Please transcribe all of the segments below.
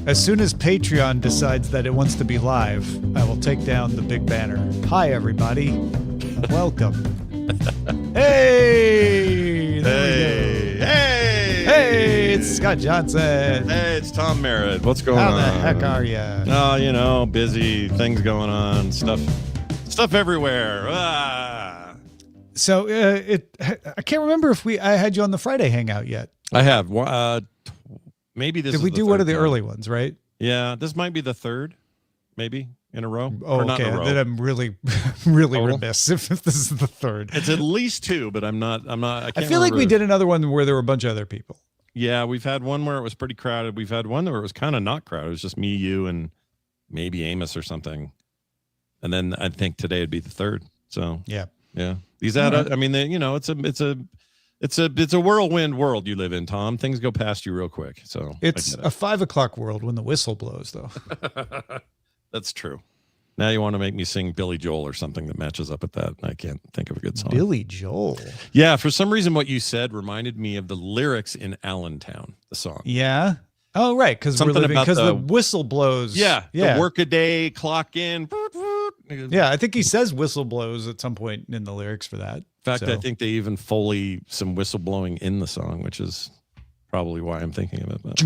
As soon as Patreon decides that it wants to be live, I will take down the big banner. Hi, everybody. Welcome. Hey! Hey, it's Scott Johnson. Hey, it's Tom Merritt. What's going on? How the heck are you? Oh, you know, busy, things going on, stuff everywhere. So I can't remember if I had you on the Friday Hangout yet. I have. Maybe this. Did we do one of the early ones, right? Yeah, this might be the third, maybe in a row. Oh, or not okay. in a row. Then I'm really remiss if this is the third. It's at least two, but I'm not. I feel like we did another one where there were a bunch of other people. Yeah, we've had one where it was pretty crowded. We've had one where it was kind of not crowded. It was just me, you, and maybe Amos or something. And then I think today would be the third. So yeah. These add up. I mean, it's a whirlwind world you live in, Tom. Things go past you real quick. So it's a 5 o'clock world when the whistle blows, though. That's true. Now you want to make me sing Billy Joel or something that matches up with that. I can't think of a good song. Billy Joel. Yeah, for some reason, what you said reminded me of the lyrics in Allentown, the song. Yeah. Oh, right. Because the whistle blows. Yeah. The work a day, clock in. Yeah, I think he says whistle blows at some point in the lyrics for that. In fact, I think they even Foley some whistleblowing in the song, which is probably why I'm thinking of it.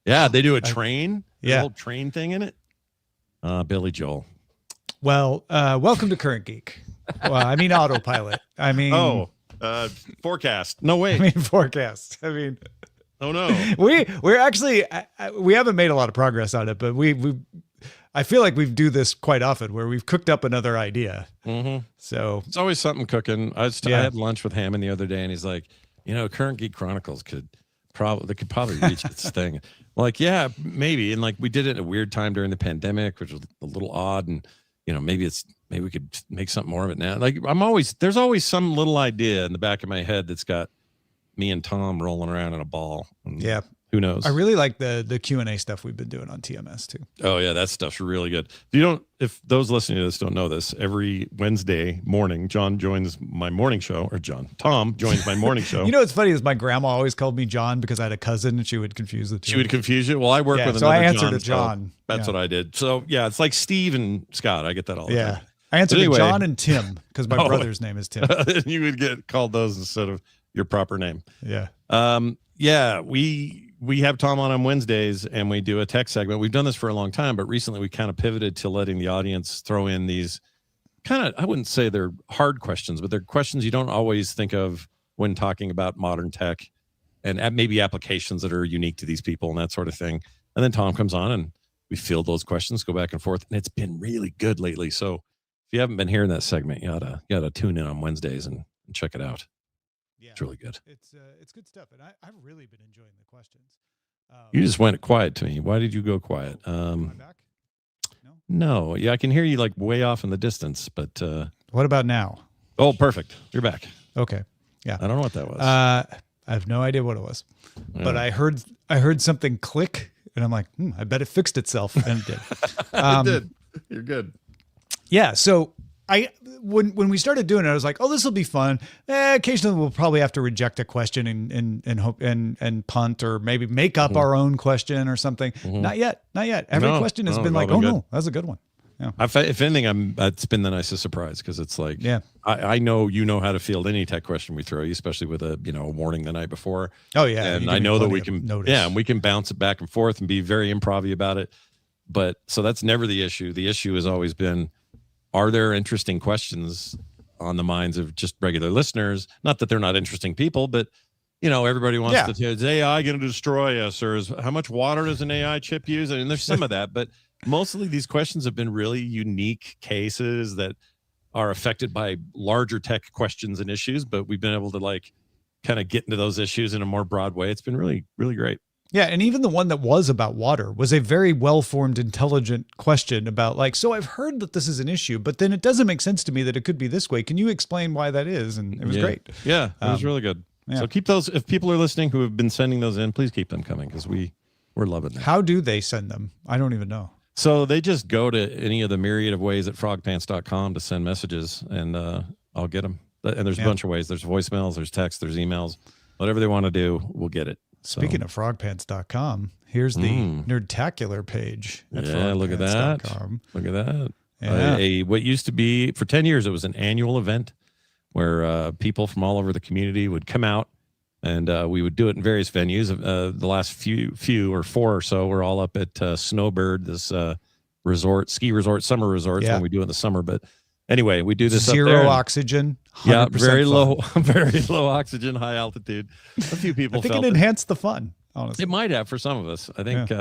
Yeah, they do a train. The whole train thing in it. Billy Joel. Well, welcome to Current Geek. Well, I mean autopilot. I mean forecast. No way. I mean forecast. I mean, oh no. We're actually we haven't made a lot of progress on it, but I feel like we do this quite often where we've cooked up another idea. Mm-hmm. So it's always something cooking. I had lunch with Hammond the other day, and he's like, Current Geek Chronicles could probably reach this thing. Like, yeah, maybe. And like we did it at a weird time during the pandemic, which was a little odd. And maybe we could make something more of it now. Like there's always some little idea in the back of my head that's got me and Tom rolling around in a ball. And who knows? I really like the Q&A stuff we've been doing on TMS too. Oh yeah, that stuff's really good. If those listening to this don't know this, every Wednesday morning, Tom joins my morning show. What's funny is my grandma always called me John because I had a cousin and she would confuse the two. She would confuse you? Well, I work with another John. So I answered to John. So that's what I did. So yeah, it's like Steve and Scott. I get that all the time. I answered to John and Tim because my brother's name is Tim. You would get called those instead of your proper name. Yeah. We have Tom on Wednesdays and we do a tech segment. We've done this for a long time, but recently we kind of pivoted to letting the audience throw in these kind of, I wouldn't say they're hard questions, but they're questions you don't always think of when talking about modern tech and maybe applications that are unique to these people and that sort of thing. And then Tom comes on and we field those questions, go back and forth, and it's been really good lately. So if you haven't been hearing that segment, you ought to tune in on Wednesdays and check it out. Yeah, it's really good. It's good stuff, and I've really been enjoying the questions. You just went quiet to me. Why did you go quiet? Am I back? No. Yeah, I can hear you like way off in the distance, but what about now? Oh, perfect. You're back. Okay. Yeah. I don't know what that was. I have no idea what it was, but I heard something click, and I'm like, I bet it fixed itself, and it did. It did. You're good. Yeah. So when we started doing it, I was like, oh, this will be fun. Occasionally we'll probably have to reject a question and punt or maybe make up our own question or something. Mm-hmm. Not yet. Every question has been like, no, that's a good one. Yeah. If anything, it's been the nicest surprise because it's like, I know you know how to field any tech question we throw you, especially with a warning the night before. Oh yeah, and I know that we can and we can bounce it back and forth and be very improv-y about it. But so that's never the issue. The issue has always been, are there interesting questions on the minds of just regular listeners? Not that they're not interesting people, but everybody wants to. Is AI going to destroy us, or how much water does an AI chip use? And there's some of that, but mostly these questions have been really unique cases that are affected by larger tech questions and issues. But we've been able to kind of get into those issues in a more broad way. It's been really, really great. Yeah, and even the one that was about water was a very well-formed, intelligent question about so I've heard that this is an issue, but then it doesn't make sense to me that it could be this way. Can you explain why that is? And it was great. Yeah, it was really good. Yeah. So keep those, if people are listening who have been sending those in, please keep them coming because we're loving them. How do they send them? I don't even know. So they just go to any of the myriad of ways at frogpants.com to send messages, and I'll get them. And there's a bunch of ways. There's voicemails, there's text, there's emails. Whatever they want to do, we'll get it. Speaking of frogpants.com, here's the Nerdtacular page. Yeah, look at that. Look at that. Yeah. What used to be, for 10 years, it was an annual event where people from all over the community would come out, and we would do it in various venues. The last few or 4 or so were all up at Snowbird, this ski resort, summer resort. When we do it in the summer. But anyway, we do this zero up there. Oxygen. Yeah, very low, very low oxygen, high altitude. A few people I think felt it enhanced the fun, honestly. It might have for some of us. I think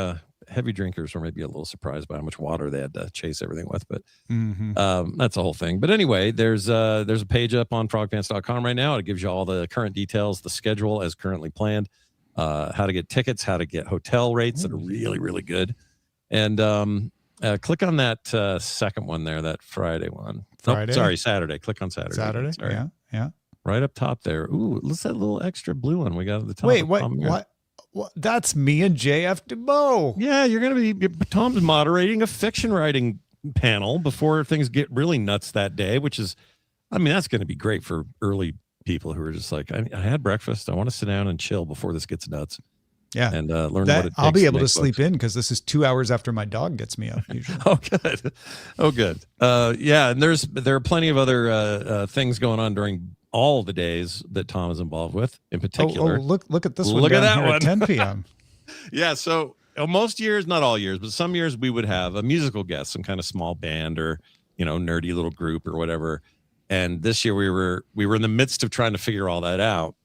heavy drinkers were maybe a little surprised by how much water they had to chase everything with, but that's the whole thing. But anyway, there's a page up on frogpants.com right now. It gives you all the current details, the schedule as currently planned, how to get tickets, how to get hotel rates that are really, really good. And click on that second one there, that Friday one. Friday? Oh, sorry, Saturday. Click on Saturday. Saturday? Yeah. Right up top there. Ooh, what's that little extra blue one we got at the top? Wait, what? That's me and JF DeBow. Yeah, you're going to be, Tom's moderating a fiction writing panel before things get really nuts that day, which is, I mean, that's going to be great for early people who are just like, I had breakfast. I want to sit down and chill before this gets nuts. Yeah. And learn what it takes. I'll be able to sleep in because this is 2 hours after my dog gets me up usually. Oh, good. Yeah. And there are plenty of other things going on during all the days that Tom is involved with, in particular. Look at this one. Look at that one. At 10 p.m. Yeah. So most years, not all years, but some years we would have a musical guest, some kind of small band or, nerdy little group or whatever. And this year we were in the midst of trying to figure all that out.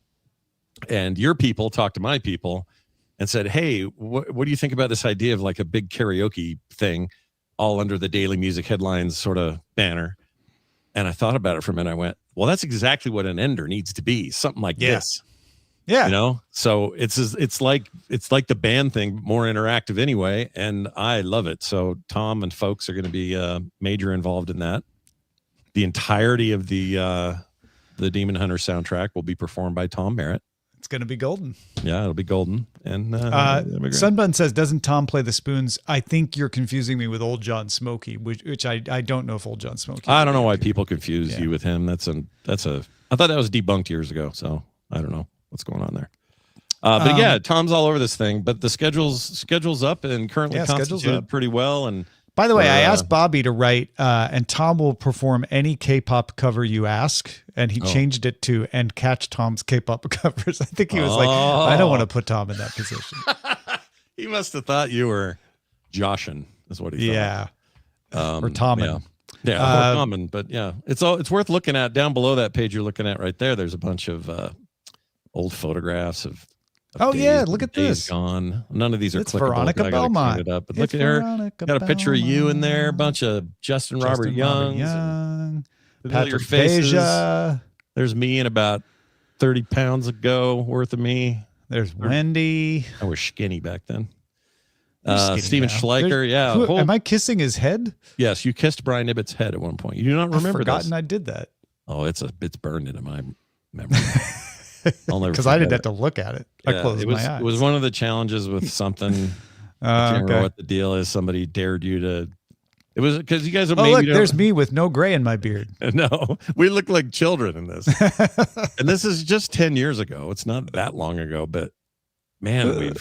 And your people talked to my people and said, hey, what do you think about this idea of like a big karaoke thing all under the Daily Music Headlines sort of banner? And I thought about it for a minute. I went, well, that's exactly what an ender needs to be. Something like this. Yeah. So it's like the band thing, more interactive anyway. And I love it. So Tom and folks are going to be major involved in that. The entirety of the Demon Hunter soundtrack will be performed by Tom Merritt. It's going to be golden. Yeah, it'll be golden. And Sunbun says, doesn't Tom play the spoons? I think you're confusing me with Old John Smokey, which I don't know if Old John Smokey. I don't know why people confuse you with him. I thought that was debunked years ago. So I don't know what's going on there. But yeah, Tom's all over this thing. But the schedule's up and currently constituted pretty well. And by the way, I asked Bobby to write, and Tom will perform any K-pop cover you ask. And he changed it to "and catch Tom's K-pop covers." I think he was like, I don't want to put Tom in that position. He must have thought you were Joshin, is what he thought. Yeah. Or Tommen. Yeah, or Tommen. But yeah, it's worth looking at. Down below that page you're looking at right there, there's a bunch of old photographs of look at this. Gone. None of these are clickable. Veronica Belmont. It up. But look at her. Got a picture of you in there. A bunch of Justin Robert Young. Patrick Beja. There's me in about 30 pounds ago worth of me. There's Wendy. I was skinny back then. Steven Schleicher. Am I kissing his head? Yes, you kissed Brian Ibbott's head at one point. You do not remember I've forgotten I did that. Oh, it's burned into my memory. Because I didn't have to look at it. I closed my eyes. It was one of the challenges with something. I can't remember what the deal is. Somebody dared you to. It was because you guys are. Look, there's me with no gray in my beard. No, we look like children in this. And this is just 10 years ago. It's not that long ago, but man,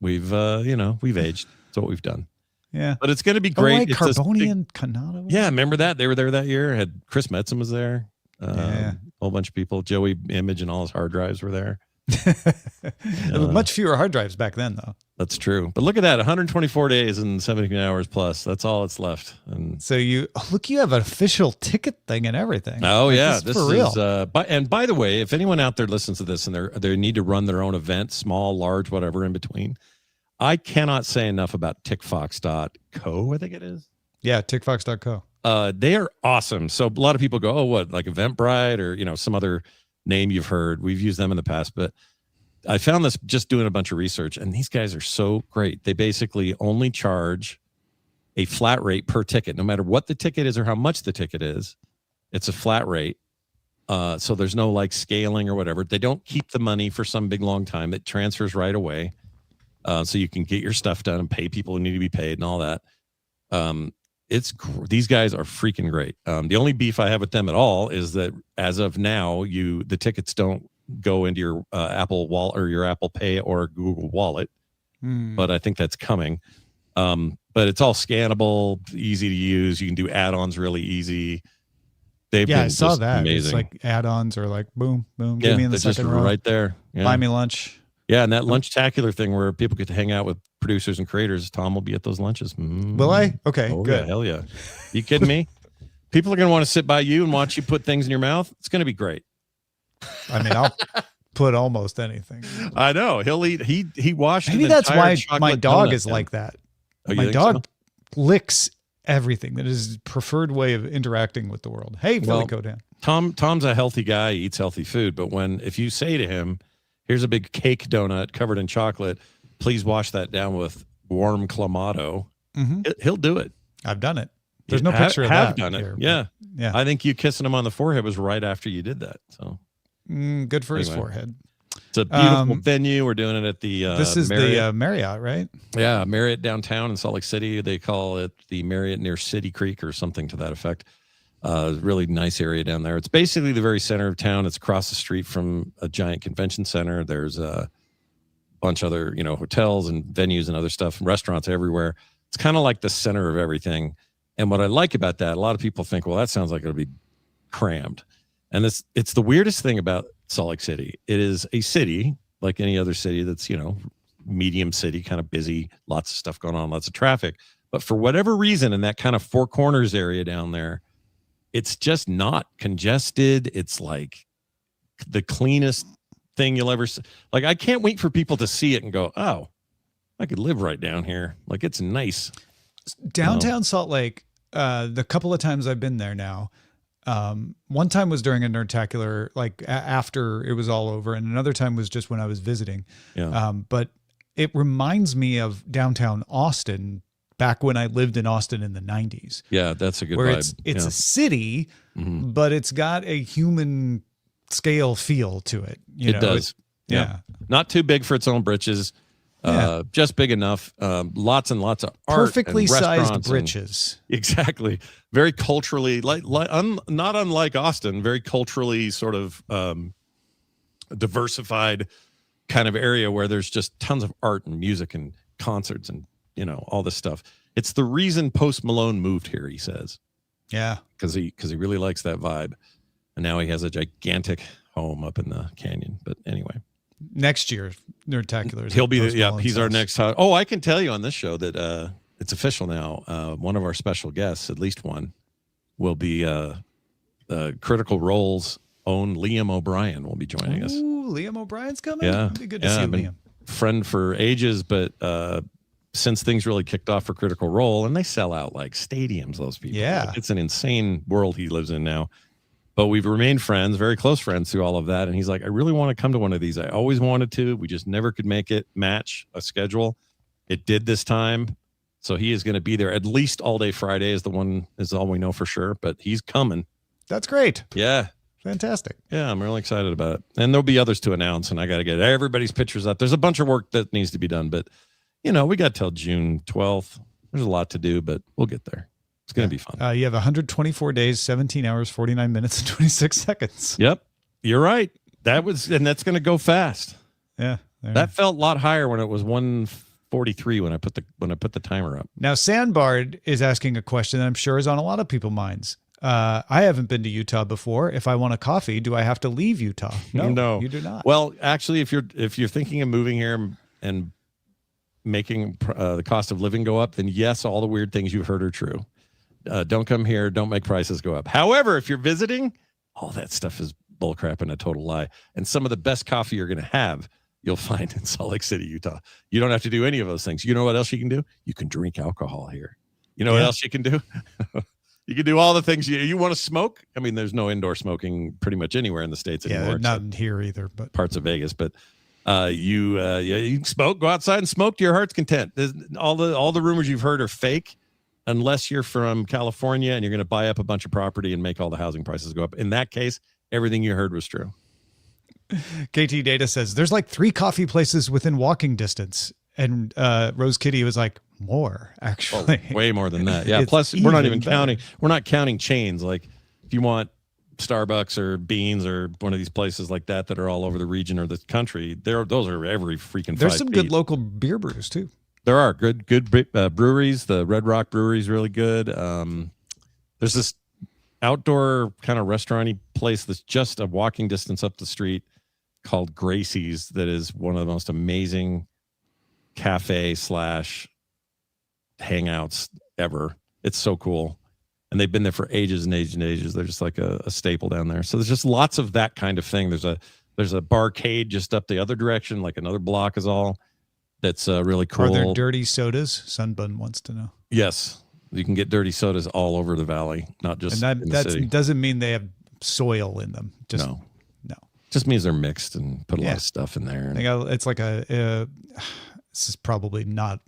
we've aged. That's what we've done. Yeah, but it's going to be great. It's Carbonian Canada. Yeah, remember that they were there that year. Had Chris Metzen was there. A whole bunch of people. Joey Image and all his hard drives were there. Much fewer hard drives back then, though. That's true. But look at that, 124 days and 17 hours plus. That's all that's left. And so you have an official ticket thing and everything. Oh, yeah. This is for real. And by the way, if anyone out there listens to this and they need to run their own event, small, large, whatever in between, I cannot say enough about tickfox.co, I think it is. Yeah, tickfox.co. They are awesome. So a lot of people go, oh, what, like Eventbrite or, some other name you've heard. We've used them in the past, but I found this just doing a bunch of research, and these guys are so great. They basically only charge a flat rate per ticket, no matter what the ticket is or how much the ticket is. It's a flat rate. So there's no like scaling or whatever. They don't keep the money for some big long time. It transfers right away. So you can get your stuff done and pay people who need to be paid and all that. These guys are freaking great. The only beef I have with them at all is that as of now, the tickets don't go into your Apple Wallet or your Apple Pay or Google Wallet, but I think that's coming. But it's all scannable, easy to use. You can do add-ons really easy. I saw that. Amazing. It's like add-ons are like boom, boom. Give me in the second row. Right there. Yeah. Buy me lunch. Yeah, and that Nerdtacular thing where people get to hang out with producers and creators, Tom will be at those lunches. Will I? Okay, good. Yeah, hell yeah. You kidding me? People are going to want to sit by you and watch you put things in your mouth. It's going to be great. I mean, I'll put almost anything. I know. He'll eat. He washed. Maybe that's why my dog is like that. Oh, my dog licks everything. That is his preferred way of interacting with the world. Hey, Philly Codan. Tom's a healthy guy. He eats healthy food. But if you say to him, here's a big cake donut covered in chocolate, please wash that down with warm Clamato, he'll do it. I've done it. There's no picture of that. Have done it. Here, yeah. I think you kissing him on the forehead was right after you did that. So good for his forehead. It's a beautiful venue. We're doing it at the this is Marriott. The Marriott, right? Yeah, Marriott downtown in Salt Lake City. They call it the Marriott near City Creek or something to that effect. Really nice area down there. It's basically the very center of town. It's across the street from a giant convention center. There's a bunch of other, hotels and venues and other stuff and restaurants everywhere. It's kind of like the center of everything. And what I like about that, a lot of people think, well, that sounds like it'll be crammed. And it's the weirdest thing about Salt Lake City. It is a city like any other city that's, medium city, kind of busy, lots of stuff going on, lots of traffic. But for whatever reason, in that kind of Four Corners area down there, it's just not congested. It's like the cleanest thing you'll ever see. Like, I can't wait for people to see it and go, oh, I could live right down here. Like, it's nice. Downtown Salt Lake, the couple of times I've been there now, one time was during a Nerdtacular, like after it was all over, and another time was just when I was visiting. Yeah. But it reminds me of downtown Austin back when I lived in Austin in the 90s. Yeah, that's a good where vibe. It's a city, but it's got a human scale feel to it. It does. Yeah. Not too big for its own britches. Just big enough. Lots and lots of art. Perfectly sized britches. Exactly. Very culturally, not unlike Austin, very culturally sort of diversified kind of area where there's just tons of art and music and concerts and all this stuff. It's the reason Post Malone moved here, he says. Yeah. Because he really likes that vibe. And now he has a gigantic home up in the canyon. But anyway. Next year, Nerdtacular. He'll be he's our next. I can tell you on this show that it's official now. One of our special guests, at least one, will be Critical Role's own Liam O'Brien will be joining us. Ooh, Liam O'Brien's coming? Yeah. It'd be good to see Liam. Friend for ages, but since things really kicked off for Critical Role, and they sell out like stadiums, those people. Yeah. Like, it's an insane world he lives in now. But we've remained friends, very close friends through all of that. And he's like, I really want to come to one of these. I always wanted to. We just never could make it match a schedule. It did this time. So he is going to be there at least all day Friday is all we know for sure. But he's coming. That's great. Yeah. Fantastic. Yeah, I'm really excited about it. And there'll be others to announce. And I got to get everybody's pictures up. There's a bunch of work that needs to be done. But, we got till June 12th. There's a lot to do, but we'll get there. It's going to be fun. You have 124 days, 17 hours, 49 minutes, and 26 seconds. Yep. You're right. And that's going to go fast. Yeah. That felt a lot higher when it was 1:43 when I put the timer up. Now, Sandbard is asking a question that I'm sure is on a lot of people's minds. I haven't been to Utah before. If I want a coffee, do I have to leave Utah? No, you do not. Well, actually, if you're thinking of moving here and making the cost of living go up, then yes, all the weird things you've heard are true. Don't come here. Don't make prices go up. However, if you're visiting, all that stuff is bullcrap and a total lie. And some of the best coffee you're going to have, you'll find in Salt Lake City, Utah. You don't have to do any of those things. You know what else you can do? You can drink alcohol here. You know what else you can do? You can do all the things you want to smoke. I mean, there's no indoor smoking pretty much anywhere in the States anymore. Yeah, not here either, but parts of Vegas. But you can smoke, go outside and smoke to your heart's content. All the rumors you've heard are fake. Unless you're from California and you're going to buy up a bunch of property and make all the housing prices go up. In that case, everything you heard was true. KT Data says there's like 3 coffee places within walking distance. And Rose Kitty was like, more, actually. Way more than that. Yeah. Plus, we're not even counting. We're not counting chains. Like, if you want Starbucks or Beans or one of these places like that are all over the region or the country, those are every freaking. There's some good local beer brews too. There are good breweries. The Red Rock Brewery is really good. There's this outdoor kind of restaurant-y place that's just a walking distance up the street called Gracie's. That is one of the most amazing cafe / hangouts ever. It's so cool. And they've been there for ages and ages and ages. They're just like a staple down there. So there's just lots of that kind of thing. There's a barcade just up the other direction, like another block is all. That's really cool. Are there dirty sodas? Sunbun wants to know. Yes. You can get dirty sodas all over the valley, not just in the city. Doesn't mean they have soil in them. No. Just means they're mixed and put a lot of stuff in there. It's like this is probably not,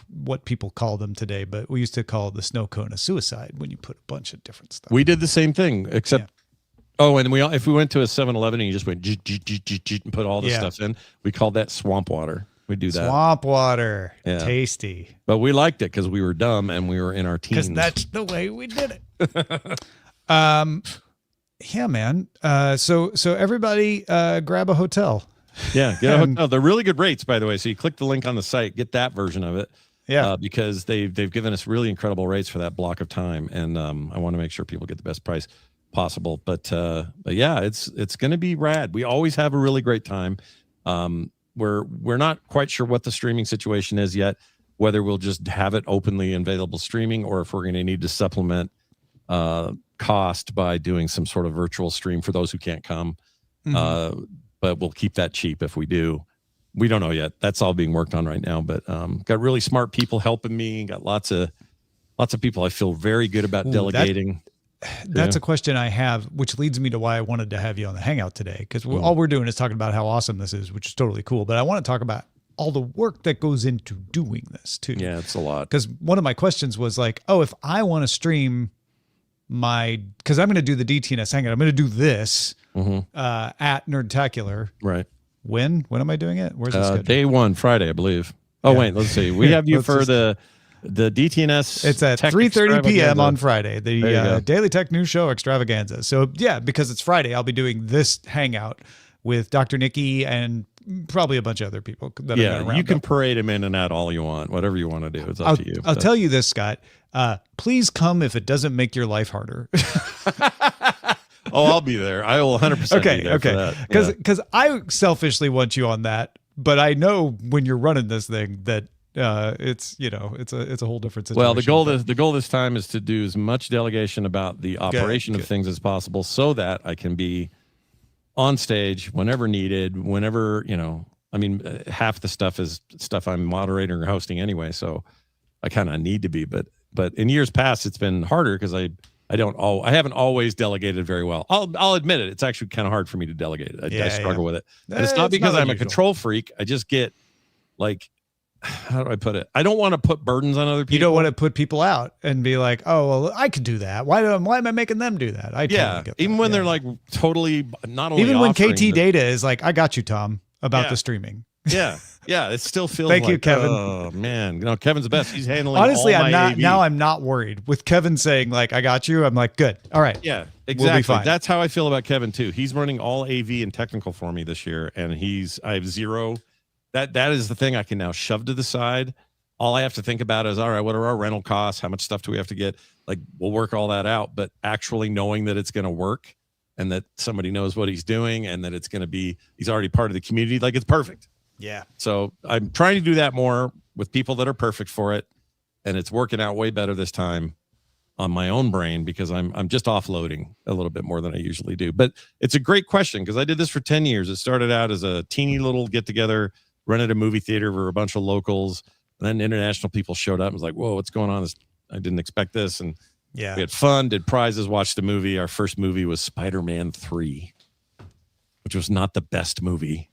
what people call them today, but we used to call the snow cone a suicide when you put a bunch of different stuff. We did the same thing, except, and if we went to a 7-Eleven and you just went and put all this stuff in, we called that swamp water. We do that. Swamp water. Yeah. Tasty. But we liked it because we were dumb and we were in our teens. Because that's the way we did it. Yeah, man. So everybody grab a hotel. Yeah, get a hotel. They're really good rates, by the way. So you click the link on the site, get that version of it. Yeah. Because they've given us really incredible rates for that block of time. And I want to make sure people get the best price possible. But yeah, it's going to be rad. We always have a really great time. We're not quite sure what the streaming situation is yet, whether we'll just have it openly available streaming or if we're going to need to supplement cost by doing some sort of virtual stream for those who can't come. Mm-hmm. But we'll keep that cheap if we do. We don't know yet. That's all being worked on right now. But got really smart people helping me. Got lots of people I feel very good about delegating. That's a question I have, which leads me to why I wanted to have you on the Hangout today, because all we're doing is talking about how awesome this is, which is totally cool. But I want to talk about all the work that goes into doing this too. Yeah, it's a lot. Because one of my questions was like, if I want to stream because I'm going to do the DTNS Hangout, I'm going to do this at Nerdtacular. Right. When am I doing it? Where's the schedule? Day 1, Friday, I believe. Oh, wait, let's see. We have you for the DTNS. It's at 3:30 p.m. on Friday, the Daily Tech News Show Extravaganza. So yeah, because it's Friday, I'll be doing this Hangout with Dr. Nikki and probably a bunch of other people that are around. You can parade him in and out all you want, whatever you want to do. It's up to you. I'll tell you this, Scott. Please come if it doesn't make your life harder. I'll be there. I will 100% be there for that. Because I selfishly want you on that, but I know when you're running this thing that it's a whole different situation. Well, the goal this time is to do as much delegation about the operation of things as possible, so that I can be on stage whenever needed, whenever half the stuff is stuff I'm moderating or hosting anyway, so I kind of need to be. But in years past, it's been harder because I haven't always delegated very well. I'll admit it. It's actually kind of hard for me to delegate it. I struggle with it. And it's not because I'm a control freak. I just get like, how do I put it? I don't want to put burdens on other people. You don't want to put people out and be like, I could do that. Why am I making them do that? Totally get that. Even when they're like totally not only even when KT Data is like, I got you, Tom, about the streaming. Yeah. It still feels Thank you, Kevin. Oh man, Kevin's the best. He's handling. Honestly, all my AV. I'm not worried with Kevin saying like, I got you. I'm like, good. All right. Yeah, exactly. We'll be fine. That's how I feel about Kevin too. He's running all AV and technical for me this year, and I have zero. That is the thing I can now shove to the side. All I have to think about is, all right, what are our rental costs? How much stuff do we have to get? Like, we'll work all that out. But actually knowing that it's going to work and that somebody knows what he's doing and that it's going to be, he's already part of the community, like it's perfect. Yeah. So I'm trying to do that more with people that are perfect for it. And it's working out way better this time on my own brain because I'm just offloading a little bit more than I usually do. But it's a great question because I did this for 10 years. It started out as a teeny little get together, rented a movie theater for a bunch of locals. And then international people showed up and was like, whoa, what's going on? I didn't expect this. And we had fun, did prizes, watched the movie. Our first movie was Spider-Man 3, which was not the best movie.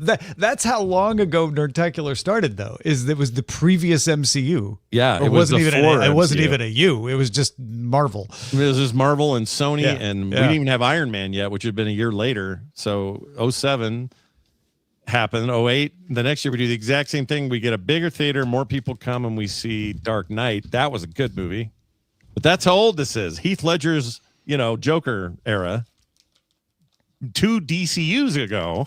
That's how long ago Nerdtacular started, though. It was the previous MCU. Yeah, it wasn't even a U. It was just Marvel. It was just Marvel and Sony, and we didn't even have Iron Man yet, which had been a year later. So 07 happened. 08, the next year we do the exact same thing. We get a bigger theater, more people come, and we see Dark Knight. That was a good movie. But that's how old this is. Heath Ledger's Joker era 2 DCUs ago.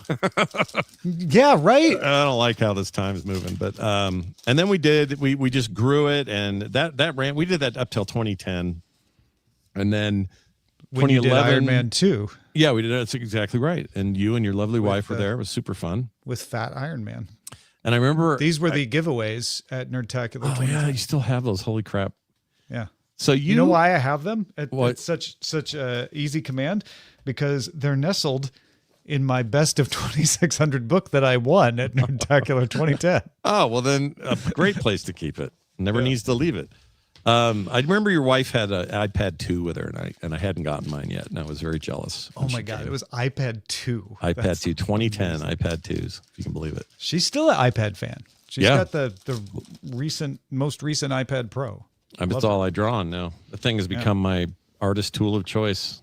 Yeah, right. I don't like how this time is moving, but and then we just grew it, and that ran. We did that up till 2010, and then when 2011 you did Iron Man 2. Yeah, we did. That's exactly right. And you and your lovely wife were there. It was super fun with Fat Iron Man. And I remember these were the giveaways at Nerdtacular. Oh yeah, you still have those. Holy crap! Yeah. So you know why I have them at such a easy command? Because they're nestled in my best of 2600 book that I won at Nerdtacular 2010. Oh, well then a great place to keep it. Never needs to leave it. I remember your wife had an iPad 2 with her, and I hadn't gotten mine yet, and I was very jealous. Oh my God, it was iPad 2. iPad 2, 2010 amazing. iPad 2s, if you can believe it. She's still an iPad fan. She's got the most recent iPad Pro. It's all I draw on now. The thing has become my artist tool of choice.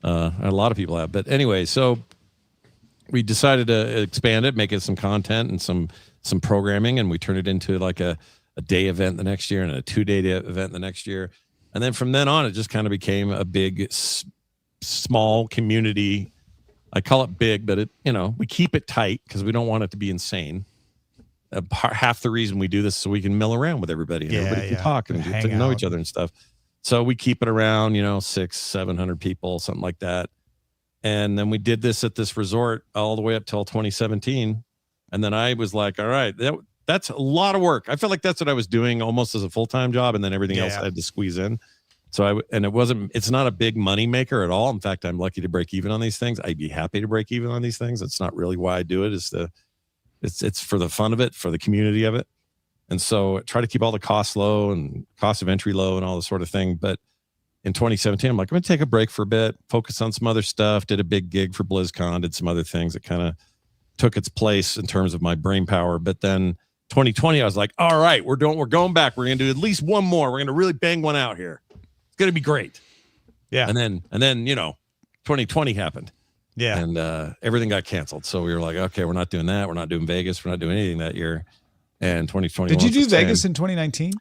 A lot of people have. But anyway, so we decided to expand it, make it some content and some programming, and we turned it into like a day event the next year and a 2-day event the next year. And then from then on, it just kind of became a big, small community. I call it big, but we keep it tight because we don't want it to be insane. Half the reason we do this is so we can mill around with everybody and everybody can talk and get to know each other and stuff. So we keep it around, 600-700 people, something like that. And then we did this at this resort all the way up till 2017. And then I was like, all right, that's a lot of work. I felt like that's what I was doing almost as a full-time job. And then everything else I had to squeeze in. So it's not a big money maker at all. In fact, I'm lucky to break even on these things. I'd be happy to break even on these things. It's not really why I do it. It's for the fun of it, for the community of it. And so I try to keep all the costs low and cost of entry low and all this sort of thing. But in 2017, I'm like, I'm going to take a break for a bit, focus on some other stuff, did a big gig for BlizzCon, did some other things that kind of took its place in terms of my brain power. But then 2020, I was like, all right, we're going back. We're going to do at least one more. We're going to really bang one out here. It's going to be great. Yeah. And then 2020 happened. Yeah. And everything got canceled. So we were like, okay, we're not doing that. We're not doing Vegas. We're not doing anything that year. And 2021. Did you do Vegas in 2019?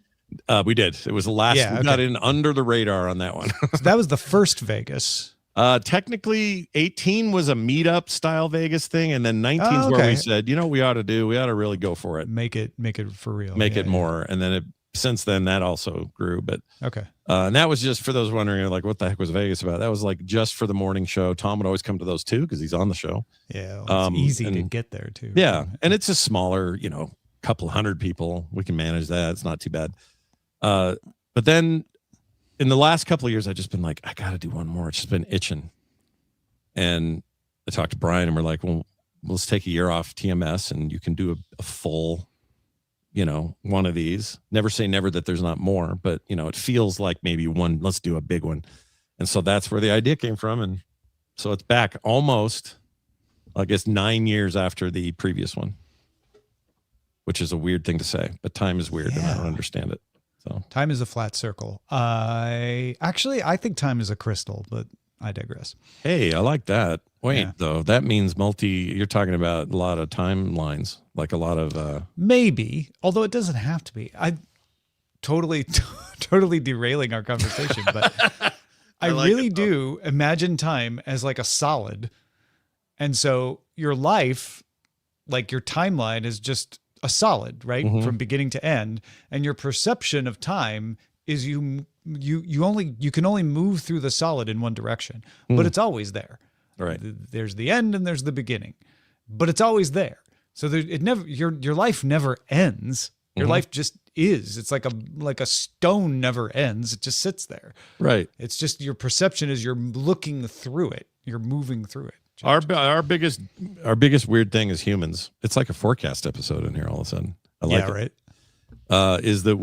We did. It was the last. We got in under the radar on that one. So that was the first Vegas. Technically, 18 was a meetup style Vegas thing, and then 19 is where we said, we ought to really go for it. Make it for real. Make it more. And then since then that also grew. But and that was just for those wondering, like, what the heck was Vegas about? That was like just for the morning show. Tom would always come to those too because he's on the show. Yeah, it's easy to get there too. Yeah, and it's a smaller, couple hundred people. We can manage that. It's not too bad. But then in the last couple of years, I've just been like, I got to do one more. It's just been itching. And I talked to Brian and we're like, well, let's take a year off TMS and you can do a full, one of these. Never say never that there's not more, but it feels like maybe one, let's do a big one. And so that's where the idea came from. And so it's back almost, I guess, 9 years after the previous one. Which is a weird thing to say, but time is weird and I don't understand it. So time is a flat circle. I think time is a crystal, but I digress. Hey, I like that. Wait, though, that means you're talking about a lot of timelines, like a lot of maybe, although it doesn't have to be. I totally derailing our conversation, but I really do imagine time as like a solid. And so your life, like your timeline, is just a solid, right? Mm-hmm. From beginning to end. And your perception of time is you can only move through the solid in one direction, but it's always there. Right. There's the end and there's the beginning, but it's always there. So your life never ends. Your life just is. It's like a stone never ends. It just sits there. Right. It's just your perception is you're looking through it. You're moving through it. Our biggest weird thing as humans, it's like a forecast episode in here all of a sudden. I like it. Right. Is that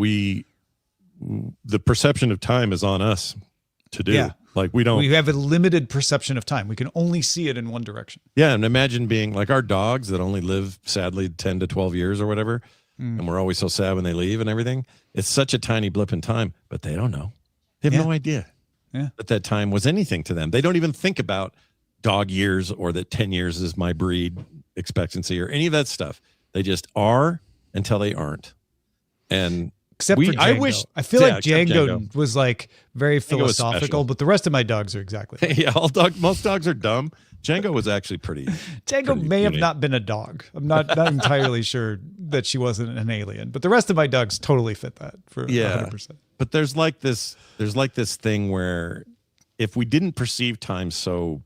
the perception of time is on us to do. Yeah. Like we have a limited perception of time. We can only see it in one direction. Yeah. And imagine being like our dogs that only live sadly 10 to 12 years or whatever. And we're always so sad when they leave and everything. It's such a tiny blip in time, but they don't know. They have no idea that that time was anything to them. They don't even think about dog years or that 10 years is my breed expectancy or any of that stuff. They just are until they aren't. And Except for Django. I feel like Django was like very philosophical, but the rest of my dogs are exactly like yeah, most dogs are dumb. Django was actually pretty. Django may have not been a dog. I'm not entirely sure that she wasn't an alien, but the rest of my dogs totally fit that for 100%. But there's like this thing where if we didn't perceive time so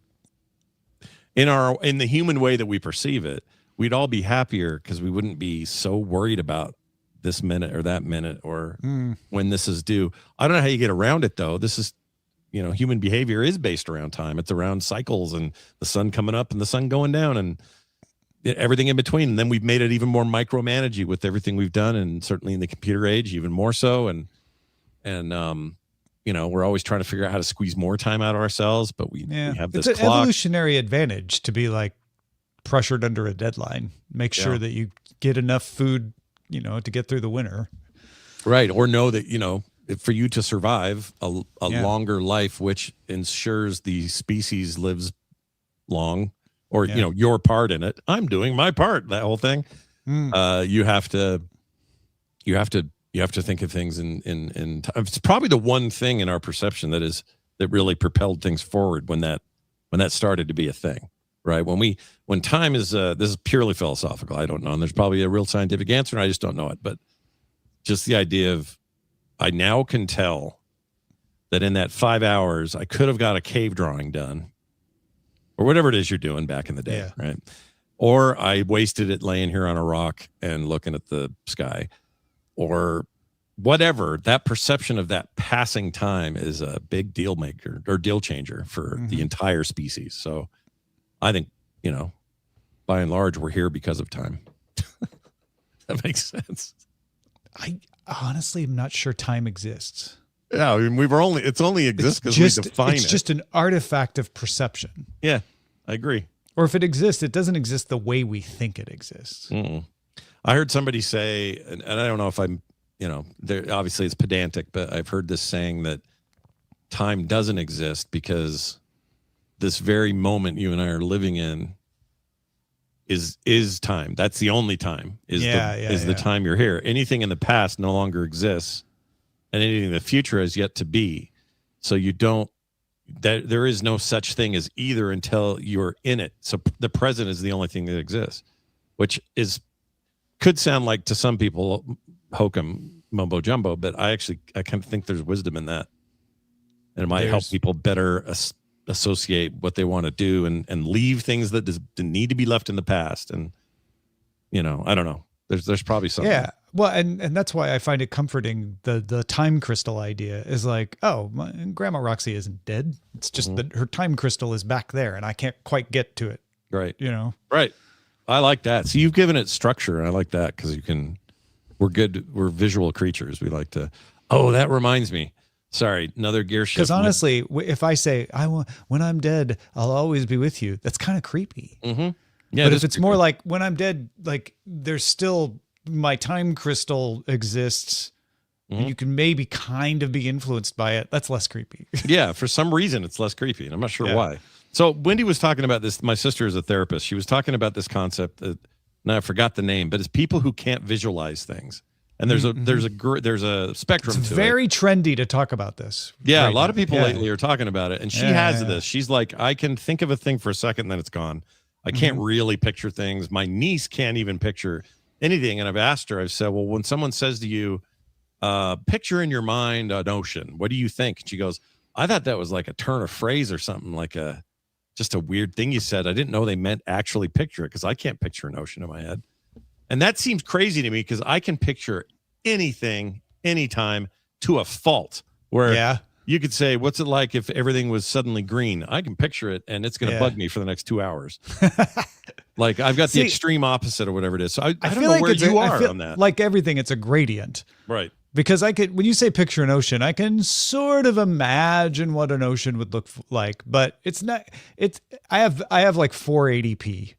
in the human way that we perceive it, we'd all be happier because we wouldn't be so worried about this minute or that minute or when this is due. I don't know how you get around it though. This is, human behavior is based around time. It's around cycles and the sun coming up and the sun going down and everything in between. And then we've made it even more micromanagey with everything we've done, and certainly in the computer age, even more so. And we're always trying to figure out how to squeeze more time out of ourselves, but we have this it's an clock. Evolutionary advantage to be like pressured under a deadline. Make sure that you get enough food, to get through the winter. Right. Or know that, for you to survive a longer life, which ensures the species lives long, or, your part in it. I'm doing my part, that whole thing. You have to think of things in time. It's probably the one thing in our perception that really propelled things forward when that started to be a thing, right? When time is, this is purely philosophical. I don't know. And there's probably a real scientific answer and I just don't know it, but just the idea of, I now can tell that in that 5 hours, I could have got a cave drawing done or whatever it is you're doing back in the day, right? Or I wasted it laying here on a rock and looking at the sky or whatever. That perception of that passing time is a big deal maker or deal changer for the entire species. So I think, by and large, we're here because of time. That makes sense. I honestly am not sure time exists. Yeah, I mean, it only exists because we define it. It's just an artifact of perception. Yeah, I agree. Or if it exists, it doesn't exist the way we think it exists. I heard somebody say, and I don't know if I'm, obviously it's pedantic, but I've heard this saying that time doesn't exist because this very moment you and I are living in is time. That's the only time the time you're here. Anything in the past no longer exists, and anything in the future has yet to be. So there is no such thing as either until you're in it. So the present is the only thing that exists, which could sound like to some people hokum mumbo jumbo, but I kind of think there's wisdom in that, and it might help people better associate what they want to do and leave things that need to be left in the past. And, I don't know. There's probably something. Yeah. Well, and that's why I find it comforting. The time crystal idea is like, my Grandma Roxy isn't dead. It's just that her time crystal is back there and I can't quite get to it. Right. Right. I like that. So you've given it structure. And I like that because we're visual creatures. We like to, that reminds me. Sorry, another gear shift. Because honestly, if I say when I'm dead, I'll always be with you, that's kind of creepy. Yeah, but if it's more like when I'm dead, like there's still my time crystal exists, and you can maybe kind of be influenced by it. That's less creepy. Yeah, for some reason it's less creepy, and I'm not sure why. So Wendy was talking about this. My sister is a therapist. She was talking about this concept that now I forgot the name, but it's people who can't visualize things. And there's a spectrum it's to it. It's very trendy to talk about this. Yeah, right, a lot of people lately are talking about it. And she has this. She's like, I can think of a thing for a second, and then it's gone. I can't really picture things. My niece can't even picture anything. And I've asked her, I've said, well, when someone says to you, picture in your mind an ocean, what do you think? And she goes, I thought that was like a turn of phrase or something, like just a weird thing you said. I didn't know they meant actually picture it because I can't picture an ocean in my head. And that seems crazy to me because I can picture anything, anytime to a fault where you could say, what's it like if everything was suddenly green? I can picture it and it's going to bug me for the next 2 hours. Like I've got the extreme opposite or whatever it is. So I don't know where you are on that. Like everything, it's a gradient. Right. Because when you say picture an ocean, I can sort of imagine what an ocean would look like, but it's not, I have like 480p.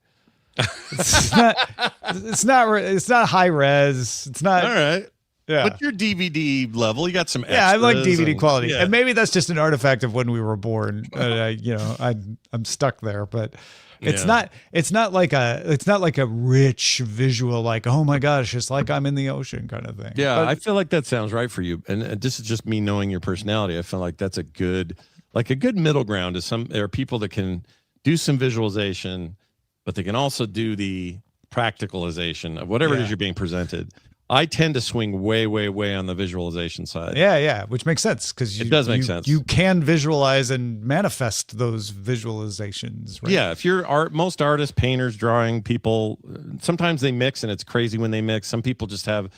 It's not high res. It's not. All right. But your DVD level, you got some extras. Yeah, I like DVD quality. Yeah. And maybe that's just an artifact of when we were born. I'm stuck there, but it's not like a rich visual, like, oh my gosh, it's like I'm in the ocean kind of thing. Yeah, but I feel like that sounds right for you. And this is just me knowing your personality. I feel like that's a good middle ground. There are people that can do some visualization, but they can also do the practicalization of whatever it is you're being presented. I tend to swing way, way, way on the visualization side. Yeah, which makes sense because it does make sense. You can visualize and manifest those visualizations, right? Yeah, if you're most artists, painters, drawing people, sometimes they mix, and it's crazy when they mix. Some people just have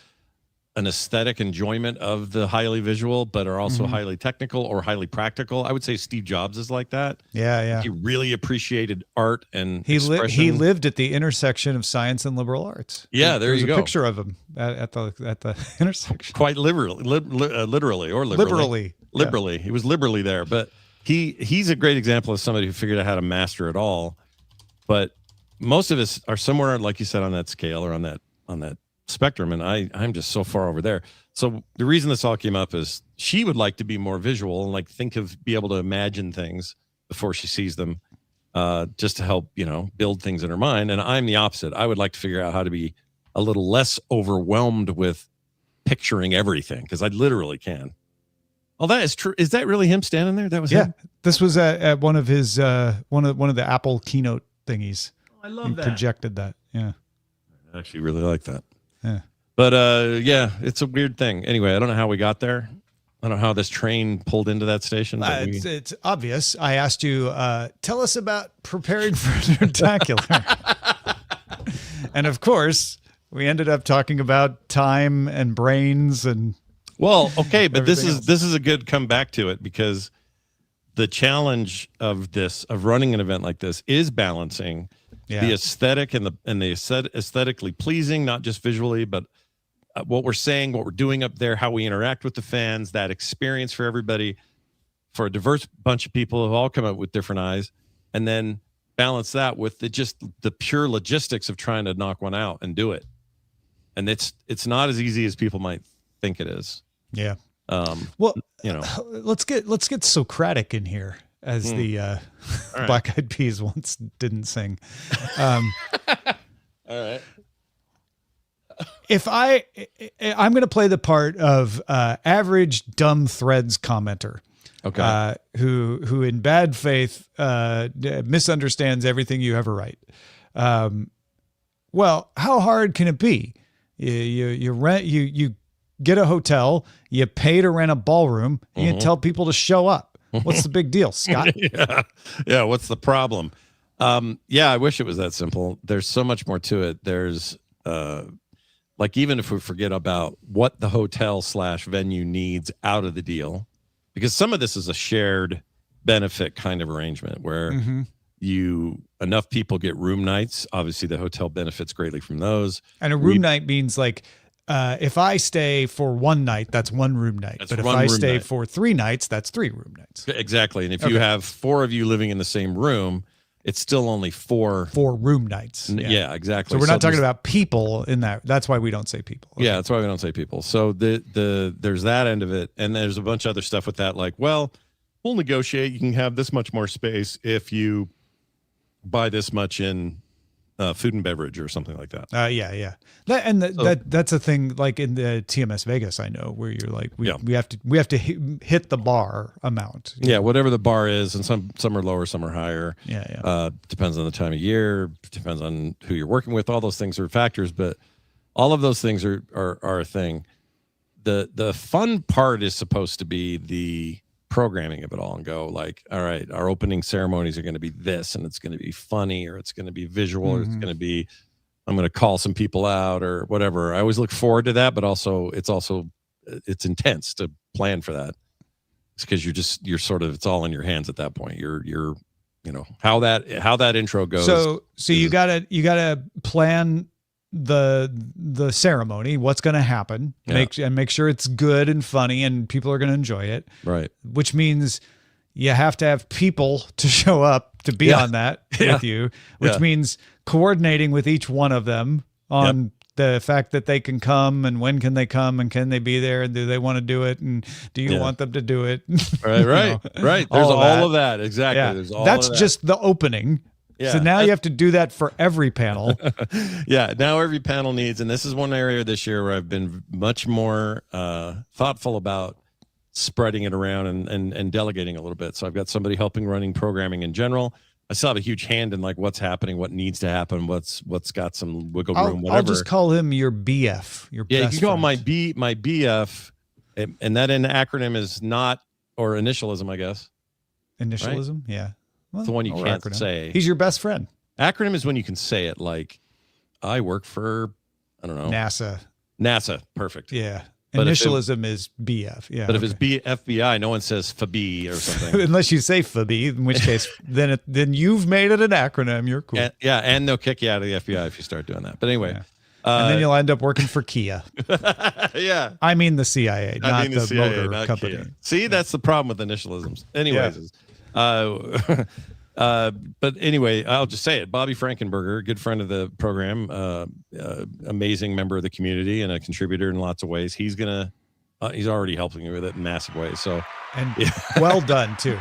an aesthetic enjoyment of the highly visual, but are also highly technical or highly practical. I would say Steve Jobs is like that. Yeah. He really appreciated art and he expression. lived at the intersection of science and liberal arts. Yeah, There's you go. a picture of him at the intersection. Quite literally. Liberally. He was liberally there, but he's a great example of somebody who figured out how to master it all. But most of us are somewhere, like you said, on that scale or on that spectrum, and I'm just so far over there. So the reason this all came up is she would like to be more visual and be able to imagine things before she sees them, just to help build things in her mind. And I'm the opposite. I would like to figure out how to be a little less overwhelmed with picturing everything, because I literally can. Oh, that is true. Is that really him standing there? That was him? This was at one of his one of the Apple keynote thingies. I love he that. Projected that. Yeah. I actually really like that. Yeah. But it's a weird thing. Anyway, I don't know how we got there. I don't know how this train pulled into that station. But it's obvious. I asked you, tell us about preparing for Nerdtacular. And of course, we ended up talking about time and brains and okay, but this else. is a good come back to it, because the challenge of running an event like this is balancing the aesthetic and the aesthetically pleasing, not just visually, but what we're saying, what we're doing up there, how we interact with the fans, that experience for everybody, for a diverse bunch of people who all come up with different eyes, and then balance that with the pure logistics of trying to knock one out and do it. And it's not as easy as people might think it is. Yeah. Well, let's get Socratic in here, as the Black Eyed Peas once didn't sing. All right. If I'm going to play the part of average dumb threads commenter, okay, who in bad faith misunderstands everything you ever write. Well, how hard can it be? You get a hotel, you pay to rent a ballroom, and you tell people to show up. What's the big deal, Scott? Yeah. What's the problem? I wish it was that simple. There's so much more to it. There's even if we forget about what the hotel / venue needs out of the deal, because some of this is a shared benefit kind of arrangement where enough people get room nights. Obviously, the hotel benefits greatly from those. And a room night means if I stay for one night, that's one room night. But if I stay for 3 nights, that's 3 room nights. Exactly. And if you have 4 of you living in the same room, it's still only 4 room nights. Yeah, exactly. So we're not talking about people in that. That's why we don't say people. Okay. Yeah, that's why we don't say people. So there's that end of it. And there's a bunch of other stuff with that. Like, well, we'll negotiate. You can have this much more space if you buy this much in food and beverage or something like that. Yeah. That's a thing like in the TMS Vegas, I know, where you're like, we have to hit the bar amount. Yeah, whatever the bar is, and some are lower, some are higher. Yeah. Depends on the time of year, depends on who you're working with. All those things are factors, but all of those things are a thing. The fun part is supposed to be the programming of it all, and go like, all right, our opening ceremonies are going to be this, and it's going to be funny, or it's going to be visual, or it's going to be, I'm going to call some people out or whatever. I always look forward to that, but it's intense to plan for that. It's because you're sort of, it's all in your hands at that point. You're how that intro goes. So you gotta plan the ceremony, what's going to happen, make sure it's good and funny and people are going to enjoy it. Right. Which means you have to have people to show up to be on that with you, which means coordinating with each one of them on The fact that they can come, and when can they come, and can they be there, and do they want to do it, and do you want them to do it? Right. There's all of that. Exactly. Yeah. There's all That's of that. just the opening. Yeah, so now you have to do that for every panel. Yeah, now every panel needs, and this is one area this year where I've been much more thoughtful about spreading it around and delegating a little bit. So I've got somebody helping running programming in general. I still have a huge hand in like what's happening, what needs to happen, what's got some wiggle room, whatever. I'll just call him your BF. Your yeah, best you can call friend. my BF, and that in acronym is not, or initialism, I guess. Initialism, right? Yeah. Well, the one you can't say. He's your best friend. Acronym is when you can say it, like I work for, I don't know, NASA. Perfect. Yeah. But initialism is BF. Yeah. But if it's FBI, no one says FB or something. Unless you say FB, in which case then you've made it an acronym. You're cool. And they'll kick you out of the FBI if you start doing that. But anyway. Yeah. And then you'll end up working for Kia. Yeah. I mean the CIA, not the CIA, motor company. Kia. See, that's the problem with initialisms. Anyways. But anyway, I'll just say it. Bobby Frankenberger, good friend of the program, amazing member of the community and a contributor in lots of ways. He's already helping me with it in massive ways. So, and well done too.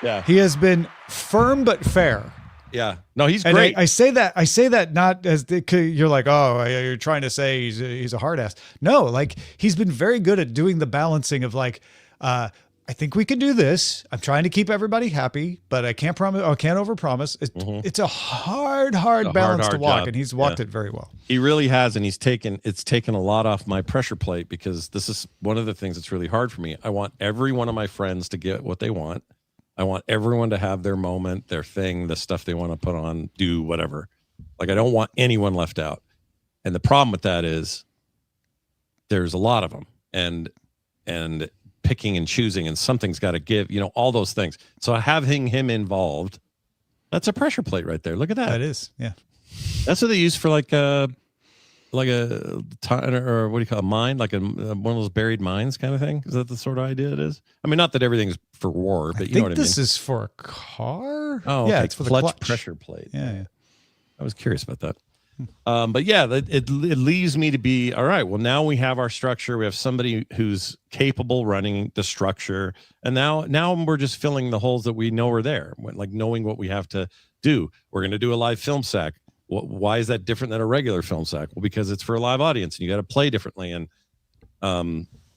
Yeah, he has been firm but fair. Yeah, no, he's great. I say that not as you're like, oh, you're trying to say he's a hard ass. No, like he's been very good at doing the balancing of like, I think we can do this. I'm trying to keep everybody happy, but I can't promise. I can't overpromise. It's a hard balance to walk, and he's walked it very well. He really has, and it's taken a lot off my pressure plate, because this is one of the things that's really hard for me. I want every one of my friends to get what they want. I want everyone to have their moment, their thing, the stuff they want to put on, do whatever. Like I don't want anyone left out. And the problem with that is there's a lot of them, and picking and choosing, and something's got to give, all those things. So having him involved, that's a pressure plate right there. Look at that. That is, yeah. That's what they use for like a or what do you call it, a mine, like one of those buried mines kind of thing. Is that the sort of idea it is? I mean, not that everything's for war, but you know what I mean. This is for a car. Oh, yeah, okay. it's for the clutch pressure plate. Yeah. I was curious about that. But yeah, it leaves me to be, all right, well, now we have our structure. We have somebody who's capable running the structure. And now we're just filling the holes that we know are there, like knowing what we have to do. We're going to do a live film sack. Why is that different than a regular film sack? Well, because it's for a live audience and you got to play differently. And,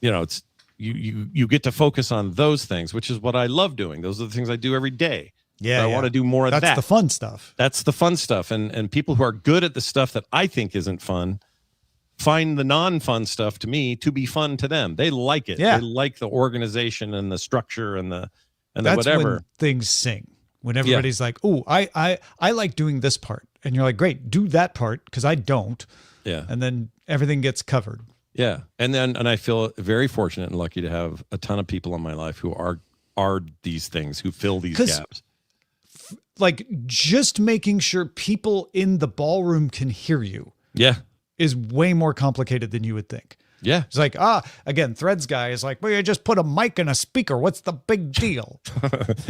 it's you get to focus on those things, which is what I love doing. Those are the things I do every day. Yeah, I want to do more of that. That's the fun stuff. That's the fun stuff. And people who are good at the stuff that I think isn't fun find the non-fun stuff to me to be fun to them. They like it. Yeah. They like the organization and the structure and the That's whatever. When things sing. When everybody's like, "Oh, I like doing this part," and you're like, "Great, do that part," because I don't. Yeah. And then everything gets covered. Yeah. And I feel very fortunate and lucky to have a ton of people in my life who are these things, who fill these gaps. Like just making sure people in the ballroom can hear you. Yeah. Is way more complicated than you would think. Yeah. It's like, again, Threads guy is like, well, you just put a mic and a speaker. What's the big deal?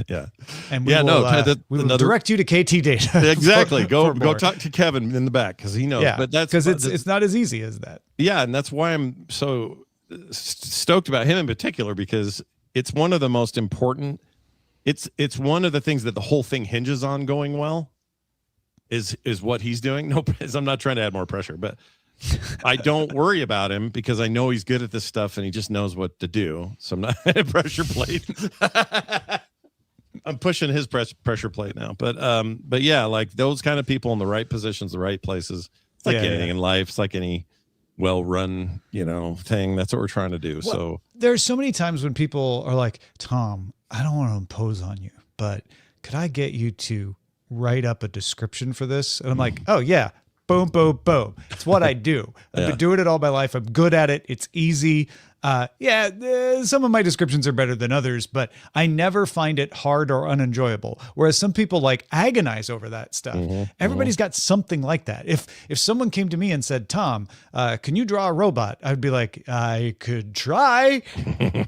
Yeah. And we will direct you to KT Data. Exactly. Go talk to Kevin in the back, because he knows. Yeah, but that's because it's not as easy as that. Yeah. And that's why I'm so stoked about him in particular, because it's one of the most important. It's one of the things that the whole thing hinges on going well is what he's doing. No, I'm not trying to add more pressure, but I don't worry about him because I know he's good at this stuff and he just knows what to do. So I'm not at a pressure plate. I'm pushing his pressure plate now, but yeah, like those kind of people in the right positions, the right places. It's like anything in life. It's like any well-run, thing. That's what we're trying to do. Well, so there's so many times when people are like, Tom, I don't want to impose on you, but could I get you to write up a description for this? And I'm like, oh yeah. Boom, boom, boom. It's what I do. I've been doing it all my life. I'm good at it. It's easy. Some of my descriptions are better than others, but I never find it hard or unenjoyable. Whereas some people like agonize over that stuff. Everybody's got something like that. If someone came to me and said, Tom, can you draw a robot? I'd be like, I could try.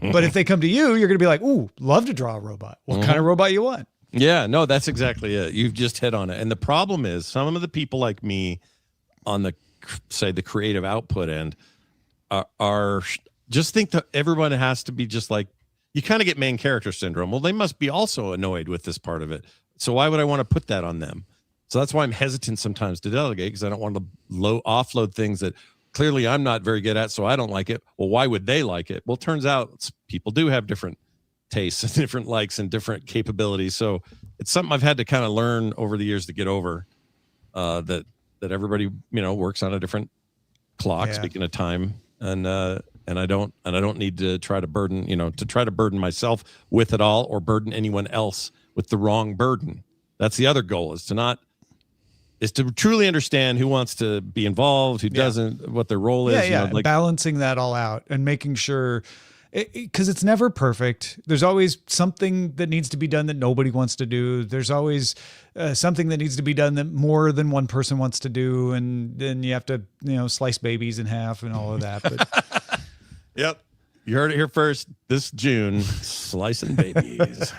But if they come to you, you're going to be like, ooh, love to draw a robot. What kind of robot you want? Yeah, no, that's exactly it. You've just hit on it. And the problem is some of the people like me on the say the creative output end are just think that everyone has to be just like, you kind of get main character syndrome. Well, they must be also annoyed with this part of it. So why would I want to put that on them? So that's why I'm hesitant sometimes to delegate, because I don't want to offload things that clearly I'm not very good at, so I don't like it. Well, why would they like it? Well, it turns out people do have different tastes and different likes and different capabilities. So it's something I've had to kind of learn over the years to get over, that everybody, works on a different clock, speaking of time. And I don't need to try to burden myself with it all, or burden anyone else with the wrong burden. That's the other goal, is to truly understand who wants to be involved, who doesn't, what their role is. Balancing that all out and making sure, because it's never perfect. There's always something that needs to be done that nobody wants to do. There's always something that needs to be done that more than one person wants to do. And then you have to, slice babies in half and all of that. But yep. You heard it here first this June, slicing babies.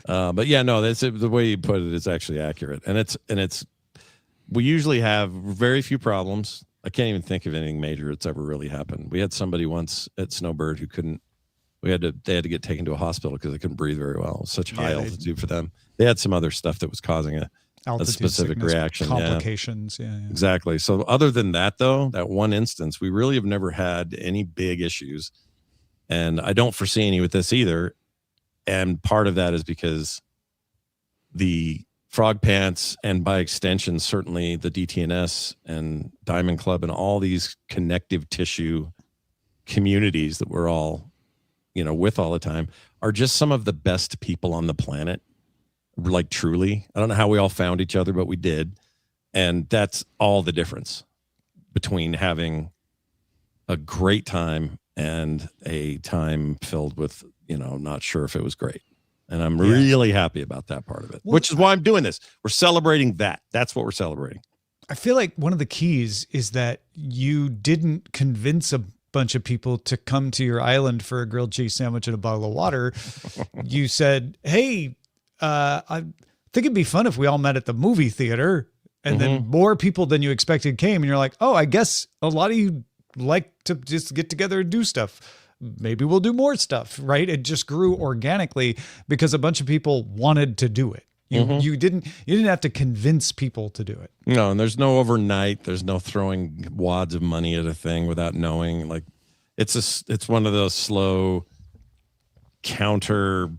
But yeah, no, that's the way you put it is actually accurate. And it's, we usually have very few problems. I can't even think of anything major that's ever really happened. We had somebody once at Snowbird who they had to get taken to a hospital because they couldn't breathe very well. It was such high altitude for them. They had some other stuff that was causing a specific sickness, reaction. Complications. Yeah. Exactly. So other than that, though, that one instance, we really have never had any big issues. And I don't foresee any with this either. And part of that is because the Frog Pants, and by extension, certainly the DTNS and Diamond Club and all these connective tissue communities that we're all, with all the time, are just some of the best people on the planet. Like, truly. I don't know how we all found each other, but we did. And that's all the difference between having a great time and a time filled with, not sure if it was great. And I'm really happy about that part of it, which is why I'm doing this. We're celebrating that. That's what we're celebrating. I feel like one of the keys is that you didn't convince a bunch of people to come to your island for a grilled cheese sandwich and a bottle of water. You said, hey, I think it'd be fun if we all met at the movie theater. And then more people than you expected came. And you're like, oh, I guess a lot of you like to just get together and do stuff. Maybe we'll do more stuff, right? It just grew organically because a bunch of people wanted to do it. You didn't have to convince people to do it. No, and there's no overnight. There's no throwing wads of money at a thing without knowing. Like, it's one of those slow counter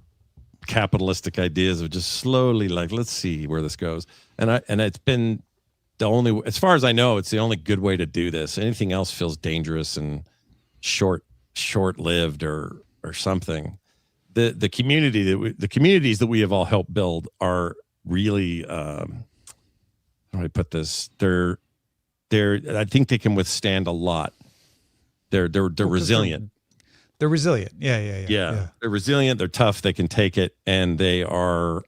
capitalistic ideas of just slowly, like, let's see where this goes. And it's been the only, as far as I know, it's the only good way to do this. Anything else feels dangerous and short-lived or something. The communities that we have all helped build are really, how do I put this? They're I think they can withstand a lot. They're resilient. They're resilient. Yeah. They're resilient. They're tough. They can take it, and they're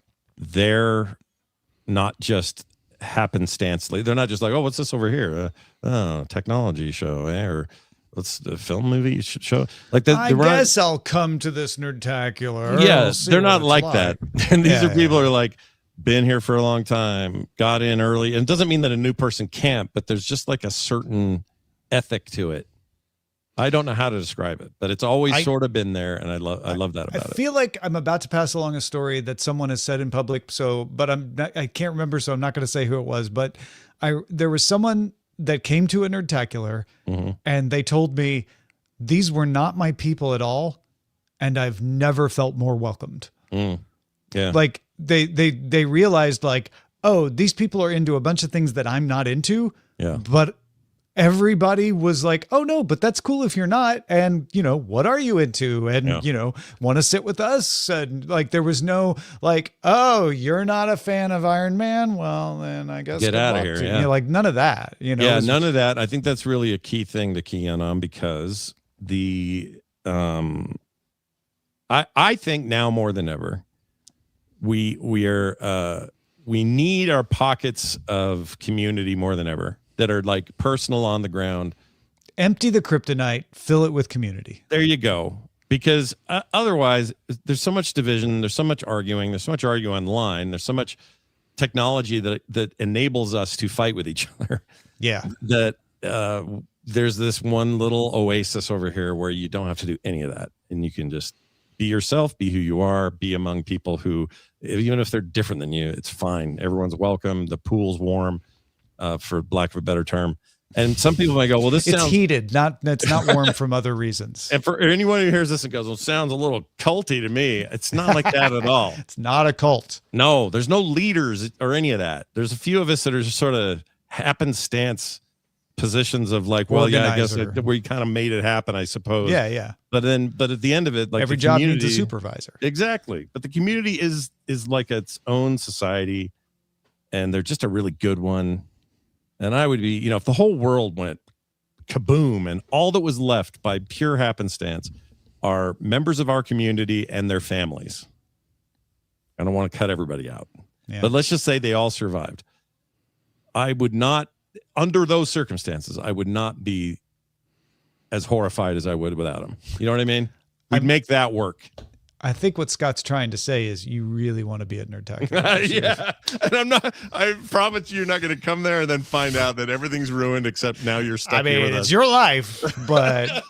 not just happenstancely. They're not just like, oh, what's this over here? Technology show, or what's the film movie show? Like that. I guess I'll come to this Nerdtacular. Yes, they're not like that. And these are people who are like, been here for a long time, got in early. And it doesn't mean that a new person can't, but there's just like a certain ethic to it. I don't know how to describe it, but it's always sort of been there, and I love that about it. I feel like I'm about to pass along a story that someone has said in public, but I can't remember, so I'm not going to say who it was. But there was someone that came to a Nerdtacular, and they told me these were not my people at all, and I've never felt more welcomed. Yeah, like they realized, like, oh, these people are into a bunch of things that I'm not into. Yeah, but everybody was like, oh no, but that's cool if you're not. And what are you into? And, want to sit with us? And like, there was no like, oh, you're not a fan of Iron Man? Well, then I guess get out of here. Yeah. Like none of that, Yeah, none of that. I think that's really a key thing to key in on, because I think now more than ever, we need our pockets of community more than ever, that are like personal, on the ground. Empty the kryptonite, fill it with community. There you go. Because otherwise, there's so much division, there's so much arguing, there's so much arguing online, there's so much technology that enables us to fight with each other. Yeah. That there's this one little oasis over here where you don't have to do any of that, and you can just be yourself, be who you are, be among people who, even if they're different than you, it's fine. Everyone's welcome. The pool's warm, for lack of a better term. And some people might go, well, it's heated, it's not warm from other reasons. And for anyone who hears this and goes, well, it sounds a little culty to me. It's not like that at all. It's not a cult. No, there's no leaders or any of that. There's a few of us that are just sort of happenstance positions of like, well, yeah, I guess we kind of made it happen, I suppose. Yeah. But at the end of it, like every job needs a supervisor. Exactly. But the community is like its own society, and they're just a really good one. And I would be, if the whole world went kaboom and all that was left by pure happenstance are members of our community and their families. I don't want to cut everybody out. Yeah. But let's just say they all survived. I would not, under those circumstances, I would not be as horrified as I would without them. You know what I mean? We'd make that work. I think what Scott's trying to say is you really want to be at Nerdtacular. Yeah. And I promise you're not going to come there and then find out that everything's ruined except now you're stuck here with us. It's your life, but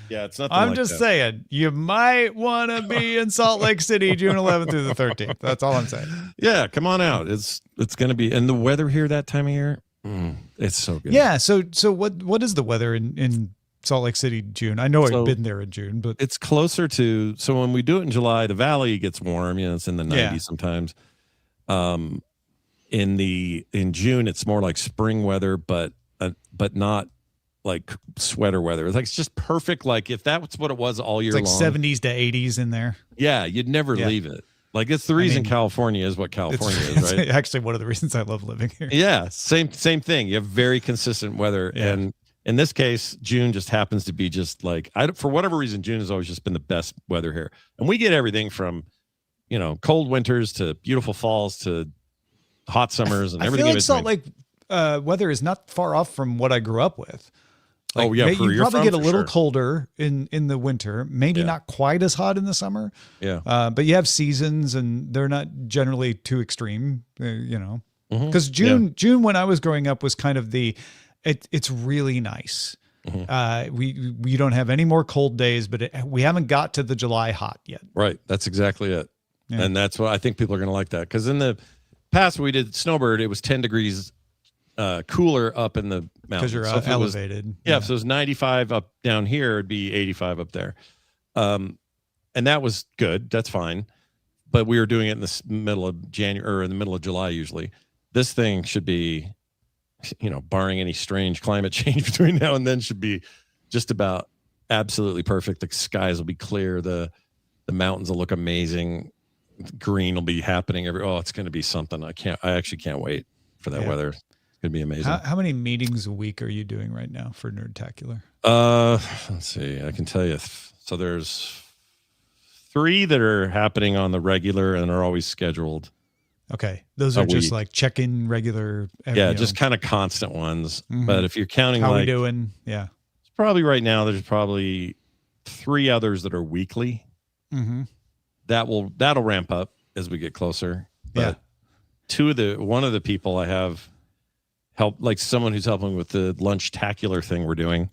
yeah, it's not. I'm just saying you might want to be in Salt Lake City, June 11th through the 13th. That's all I'm saying. Yeah, come on out. It's going to be, and the weather here that time of year, it's so good. Yeah. So what is the weather in Salt Lake City, June? I know I've been there in June, but it's closer to, so when we do it in July, the valley gets warm, it's in the 90s sometimes. In June, it's more like spring weather, but not like sweater weather. It's just perfect. Like if that's what it was all year long. 70s to 80s in there. Yeah. You'd never leave it. Like it's the reason California is what California is, right? It's actually one of the reasons I love living here. Yeah. Same thing. You have very consistent weather. Yeah. And in this case, June just happens to be just like, for whatever reason, June has always just been the best weather here. And we get everything from, cold winters to beautiful falls to hot summers and everything. I feel like Salt Lake weather is not far off from what I grew up with. Like, you probably get a little colder in the winter, maybe not quite as hot in the summer. Yeah. But you have seasons and they're not generally too extreme, because June when I was growing up was kind of it's really nice. Mm-hmm. We don't have any more cold days, but we haven't got to the July hot yet. Right. That's exactly it. Yeah. And that's what I think people are going to like that. Because in the past we did Snowbird, it was 10 degrees cooler up in the mountains. Because you're elevated. So if it was 95 up down here, it'd be 85 up there. And that was good. That's fine. But we were doing it in the middle of January or in the middle of July usually. This thing should be, barring any strange climate change between now and then, should be just about absolutely perfect. The skies will be clear. The mountains will look amazing. Green will be happening it's going to be something. I actually can't wait for that weather. It's going to be amazing. How many meetings a week are you doing right now for Nerdtacular? Let's see. I can tell you. So there's 3 that are happening on the regular and are always scheduled. Okay. Those are just like check-in regular. Just kind of constant ones. Mm-hmm. But if you're counting how we doing? Yeah. It's probably right now, there's probably 3 others that are weekly. Mm-hmm. That'll ramp up as we get closer. But one of the people I have help, like someone who's helping with the Lunchtacular thing we're doing,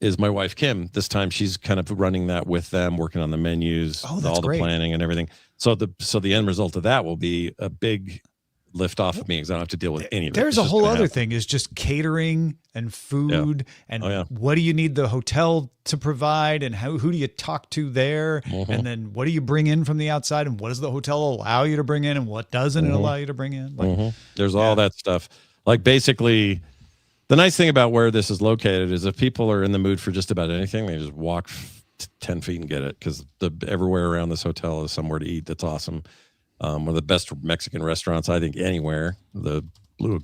is my wife, Kim. This time she's kind of running that with them, working on the menus, all the planning and everything. So the end result of that will be a big lift off of me because I don't have to deal with any of it. There's a whole other thing is just catering and food and what do you need the hotel to provide and who do you talk to there? Mm-hmm. And then what do you bring in from the outside and what does the hotel allow you to bring in and what doesn't it allow you to bring in? Like, there's all that stuff. Like basically the nice thing about where this is located is if people are in the mood for just about anything, they just walk 10 feet and get it because everywhere around this hotel is somewhere to eat. That's awesome. One of the best Mexican restaurants, I think, anywhere. The Red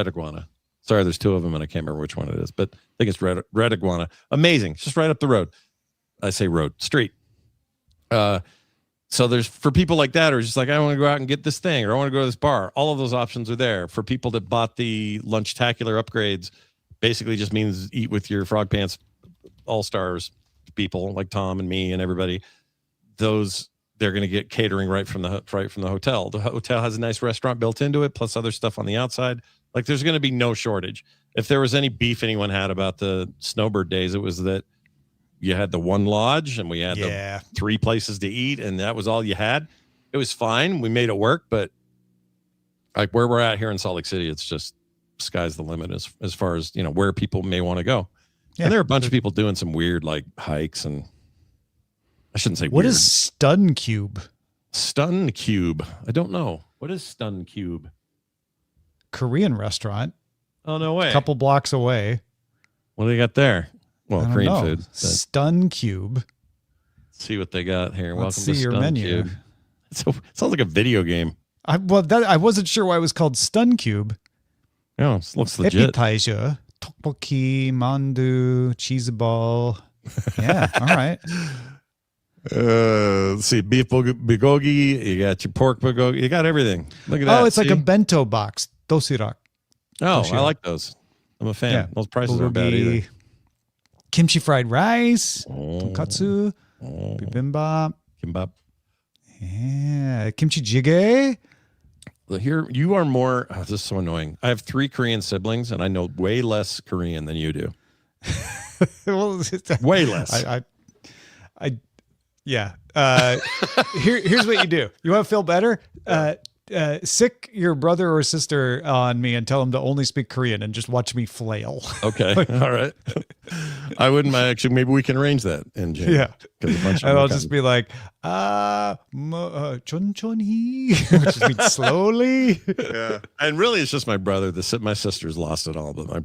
Iguana. Sorry, there's 2 of them and I can't remember which one it is, but I think it's Red Iguana. Amazing. It's just right up the road. I say road, street. So there's, for people like that, or just like, I want to go out and get this thing, or I want to go to this bar. All of those options are there. For people that bought the Lunchtacular upgrades, basically just means eat with your Frog Pants All-Stars people like Tom and me and everybody. There's they're going to get catering right from the hotel. The hotel has a nice restaurant built into it, plus other stuff on the outside. Like there's going to be no shortage. If there was any beef anyone had about the Snowbird days, it was that you had the one lodge and we had the 3 places to eat, and that was all you had. It was fine. We made it work, but like where we're at here in Salt Lake City, it's just sky's the limit as far as, you know, where people may want to go. Yeah. And there are a bunch of people doing some weird like hikes, and I shouldn't say what weird. is Stun Cube? Stun Cube. I don't know. What is Stun Cube? Korean restaurant. Oh, no way. A couple blocks away. What do they got there? Well, Korean food. Stun Cube. Let's see what they got here. Let's Welcome to your Stun menu. Cube. It sounds like a video game. I wasn't sure why it was called Stun Cube. Oh, it looks legit. Appetizer, tteokbokki, mandu, cheese ball. Yeah, all right. Let's see, beef bulgogi. You got your pork bulgogi. You got everything. Look at that. Oh, it's like a bento box. Dosirak. Oh, I like those. I'm a fan. Yeah. Those prices aren't bad either. Kimchi fried rice, tonkatsu, bibimbap. Kimbap. Yeah, kimchi jjigae. Here, you are more. Oh, this is so annoying. I have 3 Korean siblings, and I know way less Korean than you do. Well, way less. Yeah. Here's what you do. You want to feel better? Sick your brother or sister on me and tell them to only speak Korean and just watch me flail. Okay. All right. I wouldn't mind. Actually, maybe we can arrange that in January. Yeah. And I'll just be like, chonchonhi, which just means slowly. Yeah. And really, it's just my brother. My sister's lost it all, but my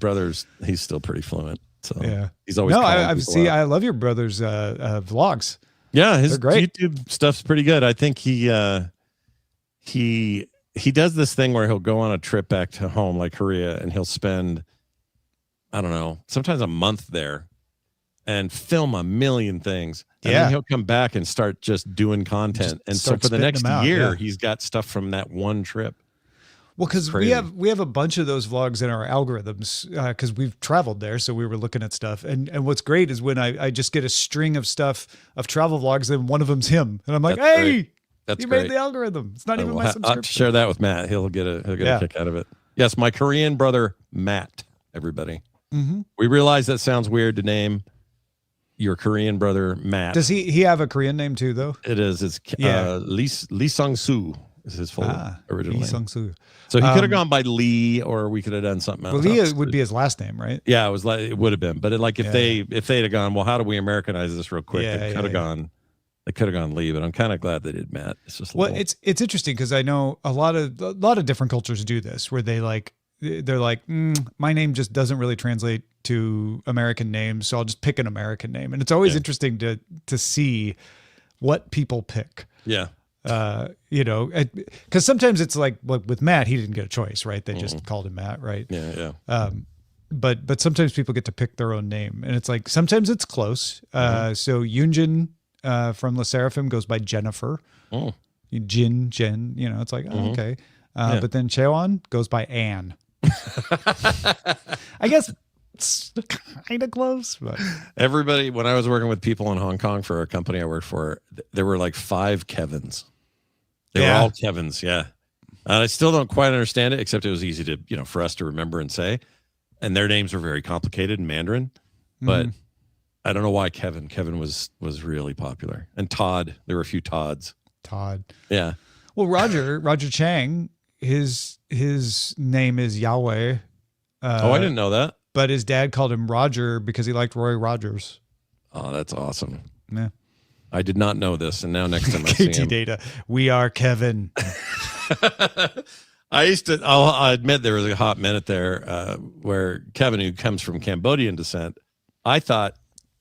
he's still pretty fluent. So yeah, he's always. No, I love your brother's vlogs. Yeah, his YouTube stuff's pretty good. I think he does this thing where he'll go on a trip back to home, like Korea, and he'll spend, I don't know, sometimes a month there and film a million things. And then he'll come back and start just doing content. And so for the next year, he's got stuff from that one trip. Well, because we have a bunch of those vlogs in our algorithms because we've traveled there, so we were looking at stuff. And what's great is when I just get a string of stuff of travel vlogs, and one of them's him, and I'm like, That's hey, great. That's you great. made the algorithm. It's not even my subscription. I'll share that with Matt. He'll get a kick out of it. Yes, my Korean brother Matt. Everybody, we realize that sounds weird to name your Korean brother Matt. Does he have a Korean name too, though? It is. It's Lee Sung-soo is his full original name. Lee Sung-soo. So he could have gone by Lee, or we could have done something else. Well, Lee would be his last name, right? Yeah, it would have been. But if they'd have gone, well, how do we Americanize this real quick? They could have gone. They could have gone Lee, but I'm kind of glad they did Matt. It's just it's interesting because I know a lot of different cultures do this, where they're like, my name just doesn't really translate to American names, so I'll just pick an American name. And it's always interesting to see what people pick. Yeah. Because sometimes it's like with Matt, he didn't get a choice, right? They just called him Matt, right? Yeah. But sometimes people get to pick their own name, and it's like sometimes it's close. So Yoonjin from Le Seraphim goes by Jennifer. Oh. Jen, it's like okay. But then Cheon goes by Anne. I guess it's kind of close, but everybody. When I was working with people in Hong Kong for a company I worked for, there were like 5 Kevins. They were all Kevins, yeah. And I still don't quite understand it, except it was easy to, for us to remember and say. And their names were very complicated in Mandarin, but I don't know why Kevin. Kevin was really popular. And Todd, there were a few Todds. Todd, yeah. Well, Roger Chang, his name is Yahweh. I didn't know that. But his dad called him Roger because he liked Roy Rogers. Oh, that's awesome. Yeah. I did not know this, and now next time I see him. KT Data, we are Kevin. I'll admit there was a hot minute there where Kevin, who comes from Cambodian descent, I thought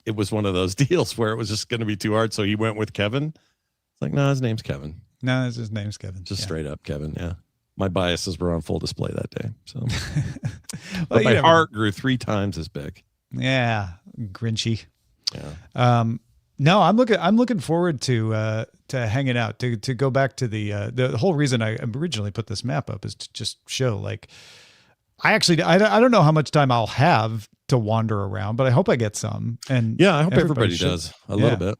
it was one of those deals where it was just going to be too hard, so he went with Kevin. It's like, no, his name's Kevin. No, his name's Kevin. Just straight up Kevin, yeah. My biases were on full display that day. So, well, but my heart grew 3 times as big. Yeah, Grinchy. Yeah. No, I'm looking forward to hanging out. To go back to the whole reason I originally put this map up is to just show, like, I don't know how much time I'll have to wander around, but I hope I get some. And yeah, I hope everybody does a little bit,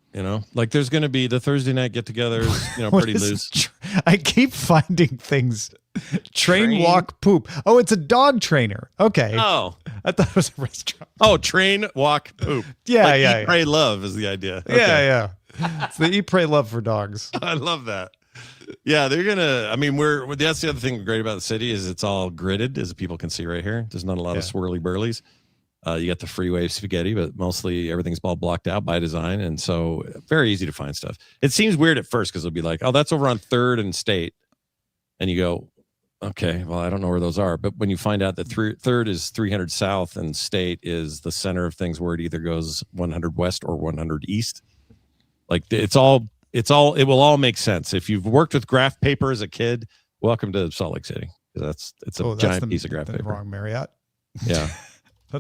like there's going to be the Thursday night get-togethers, pretty loose. I keep finding things. Train, walk, poop. Oh, it's a dog trainer. Okay. Oh, I thought it was a restaurant. Oh, train, walk, poop. Yeah, eat, pray, love is the idea. Okay. Yeah. It's the eat, pray, love for dogs. I love that. Yeah, they're gonna. I mean, that's the other thing great about the city is it's all gridded, as people can see right here. There's not a lot of swirly burlies. You got the freeway spaghetti, but mostly everything's all blocked out by design, and so very easy to find stuff. It seems weird at first because it'll be like, oh, that's over on 3rd and State, and you go, okay, well, I don't know where those are. But when you find out that 3rd is 300 South and State is the center of things where it either goes 100 West or 100 East, like it will all make sense. If you've worked with graph paper as a kid, welcome to Salt Lake City. It's a giant piece of graph paper. Wrong Marriott. Yeah.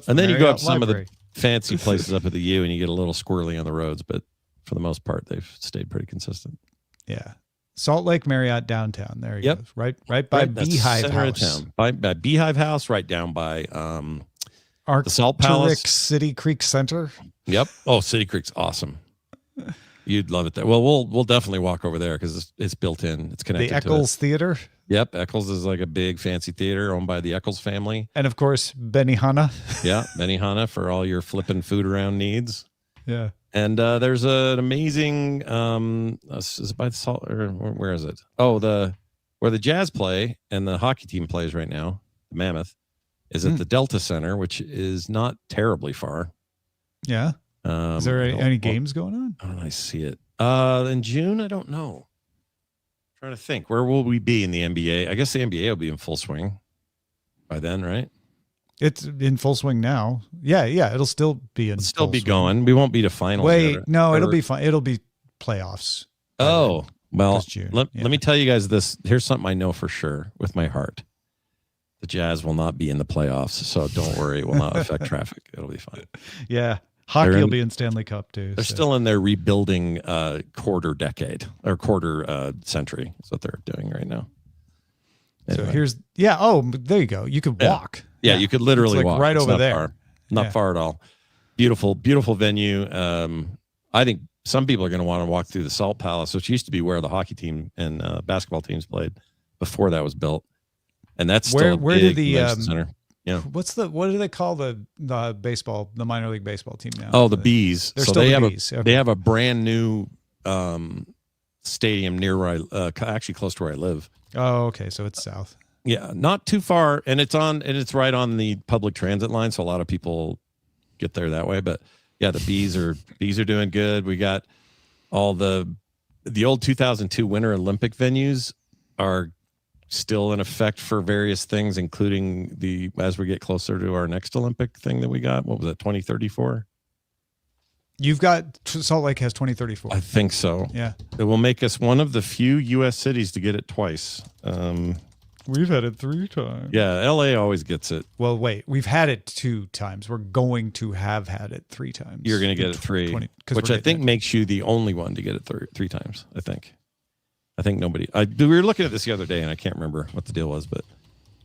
And then you go up to some of the fancy places up at the U and you get a little squirrely on the roads, but for the most part, they've stayed pretty consistent. Yeah. Salt Lake Marriott downtown. There you go. Right by Beehive House. By Beehive House, right down by the Salt Palace. City Creek Center. Yep. Oh, City Creek's awesome. You'd love it there. Well, we'll definitely walk over there because it's built in. It's connected to it. The Eccles Theater. Yep. Eccles is like a big fancy theater owned by the Eccles family. And of course, Benihana. Yeah. Benihana for all your flipping food around needs. Yeah. And there's an amazing, is it by the Salt, or where is it? Oh, where the Jazz play and the hockey team plays right now, the Mammoth, is at the Delta Center, which is not terribly far. Yeah. Is there any games going on? Oh, I see it. In June, I don't know. I'm trying to think. Where will we be in the NBA? I guess the NBA will be in full swing by then, right? It's in full swing now. Yeah. It'll still be in. It'll still be going. We won't be to finals. Wait, no, it'll be fine. It'll be playoffs. Oh, well, let me tell you guys this. Here's something I know for sure with my heart. The Jazz will not be in the playoffs, so don't worry. It will not affect traffic. It'll be fine. Yeah. Hockey will be in Stanley Cup too. They're still in their rebuilding quarter century. That's what they're doing right now. Anyway. So there you go. You could walk. Yeah, you could literally walk right over there. Far. Not far at all. Beautiful, beautiful venue. I think some people are going to want to walk through the Salt Palace, which used to be where the hockey team and basketball teams played before that was built. And that's still a big convention center. Yeah. What do they call the baseball, the minor league baseball team now? Oh, the Bees. They're still the Bees. They have a brand new stadium near where actually close to where I live. Oh, okay. So it's south. Yeah, not too far, and it's right on the public transit line, so a lot of people get there that way. But yeah, the bees are doing good. We got all the old 2002 Winter Olympic venues are still in effect for various things, including as we get closer to our next Olympic thing that we got. What was it, 2034? You've got Salt Lake has 2034. I think so. Yeah. It will make us one of the few U.S. cities to get it twice. We've had it 3 times. Yeah, L.A. always gets it. Well, wait. We've had it 2 times. We're going to have had it 3 times. You're going to get it 3, which I think makes you the only one to get it 3 times, I think. I think nobody... we were looking at this the other day, and I can't remember what the deal was, but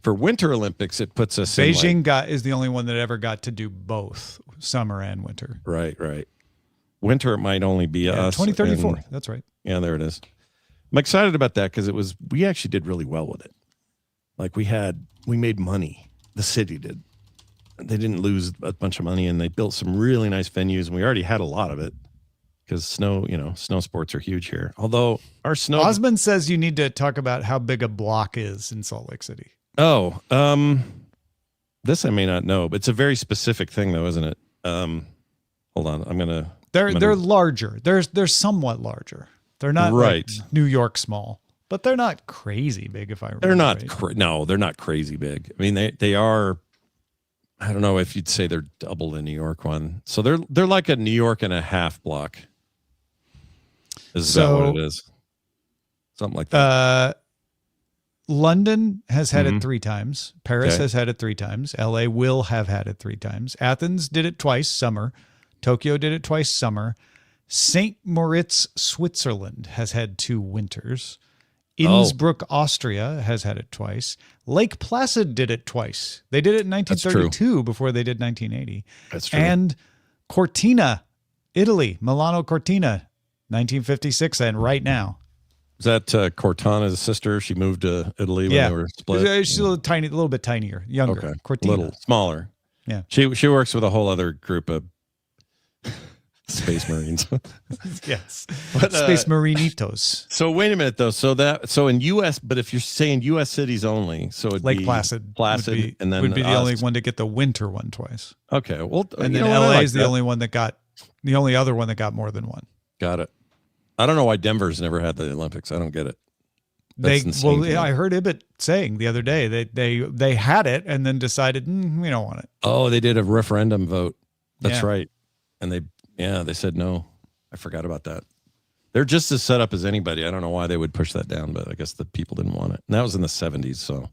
for Winter Olympics, it puts us Beijing is the only one that ever got to do both summer and winter. Right. Winter, it might only be us. 2034. That's right. Yeah, there it is. I'm excited about that because we actually did really well with it. Like we made money. The city did. They didn't lose a bunch of money, and they built some really nice venues, and we already had a lot of it because snow sports are huge here. Although our snow... Osmond says you need to talk about how big a block is in Salt Lake City. Oh, this I may not know, but it's a very specific thing though, isn't it? Hold on. They're larger. They're somewhat larger. They're not like New York small. But they're not crazy big, if I remember. They're not. No, they're not crazy big. I mean, they are. I don't know if you'd say they're double the New York one. So they're like a New York and a half block. Is that what it is? Something like that. London has had it 3 times. Paris has had it 3 times. LA will have had it 3 times. Athens did it twice, summer. Tokyo did it twice, summer. St. Moritz, Switzerland has had 2 winters. Innsbruck, Austria has had it twice. Lake Placid did it twice. They did it in 1932 before they did 1980. That's true. And Cortina, Italy, Milano Cortina, 1956 and right now. Is that Cortana's sister? She moved to Italy when they were split? She's a little bit tinier, younger. Okay. Cortina. A little smaller. Yeah. She works with a whole other group of Space Marines. Yes. But, Space Marinitos. So wait a minute though. So in US, but if you're saying US cities only, so it'd Lake be Placid and then would be the only one to get the winter one twice. Okay. Well, and then LA is the only other one that got more than one. Got it. I don't know why Denver's never had the Olympics. I don't get it. I heard Ibbett saying the other day that they had it and then decided we don't want it. Oh, they did a referendum vote. That's right. And they said no. I forgot about that. They're just as set up as anybody. I don't know why they would push that down, but I guess the people didn't want it. And that was in the 70s, so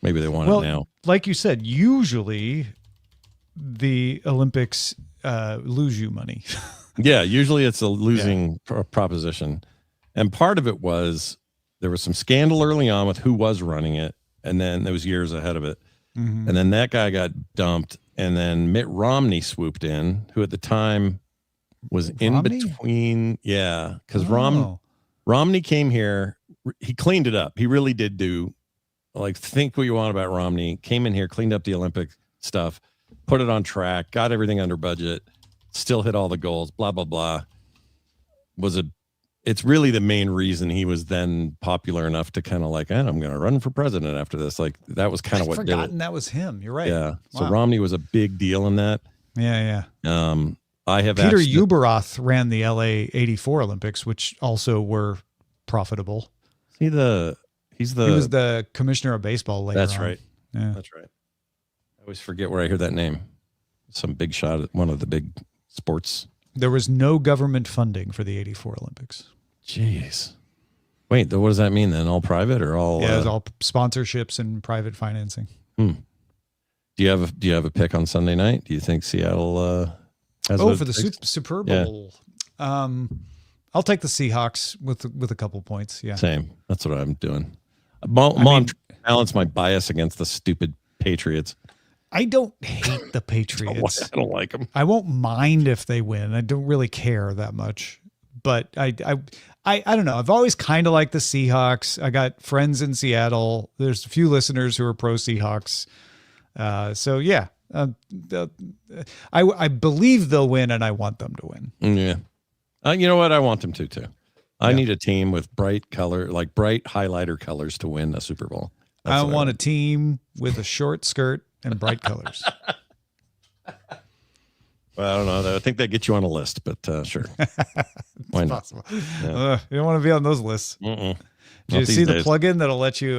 maybe they want it now. Like you said, usually the Olympics lose you money. Yeah, usually it's a losing proposition. And part of it was there was some scandal early on with who was running it, and then there was years ahead of it. Mm-hmm. And then that guy got dumped, and then Mitt Romney swooped in, who at the time was in between. Yeah, because Romney came here. He cleaned it up. He really did do, think what you want about Romney. Came in here, cleaned up the Olympic stuff, put it on track, got everything under budget, still hit all the goals, blah, blah, blah. It's really the main reason he was then popular enough to kind of I'm going to run for president after this. That was kind of what did it. That was him. You're right. Yeah. Wow. So Romney was a big deal in that. Yeah. Peter Ueberroth ran the LA 84 Olympics, which also were profitable. He was the commissioner of baseball later. That's right. Yeah. That's right. I always forget where I hear that name. Some big shot at one of the big sports. There was no government funding for the 84 Olympics. Jeez. Wait, what does that mean then? All private or all? Yeah, it was all sponsorships and private financing. Do you have a pick on Sunday night? Do you think Seattle has for the Super Bowl? Yeah. I'll take the Seahawks with a couple points. Yeah. Same. That's what I'm doing. I'm trying to balance my bias against the stupid Patriots. I don't hate the Patriots. I don't like them. I won't mind if they win. I don't really care that much. But I don't know. I've always kind of liked the Seahawks. I got friends in Seattle. There's a few listeners who are pro Seahawks. So yeah, I believe they'll win, and I want them to win. Yeah. You know what? I want them to too. I need a team with bright highlighter colors to win a Super Bowl. I want a team with a short skirt and bright colors. Well, I don't know. I think that gets you on a list, but sure. Why not? Possible. Yeah. You don't want to be on those lists. Mm-mm. Did you see the plugin that'll let you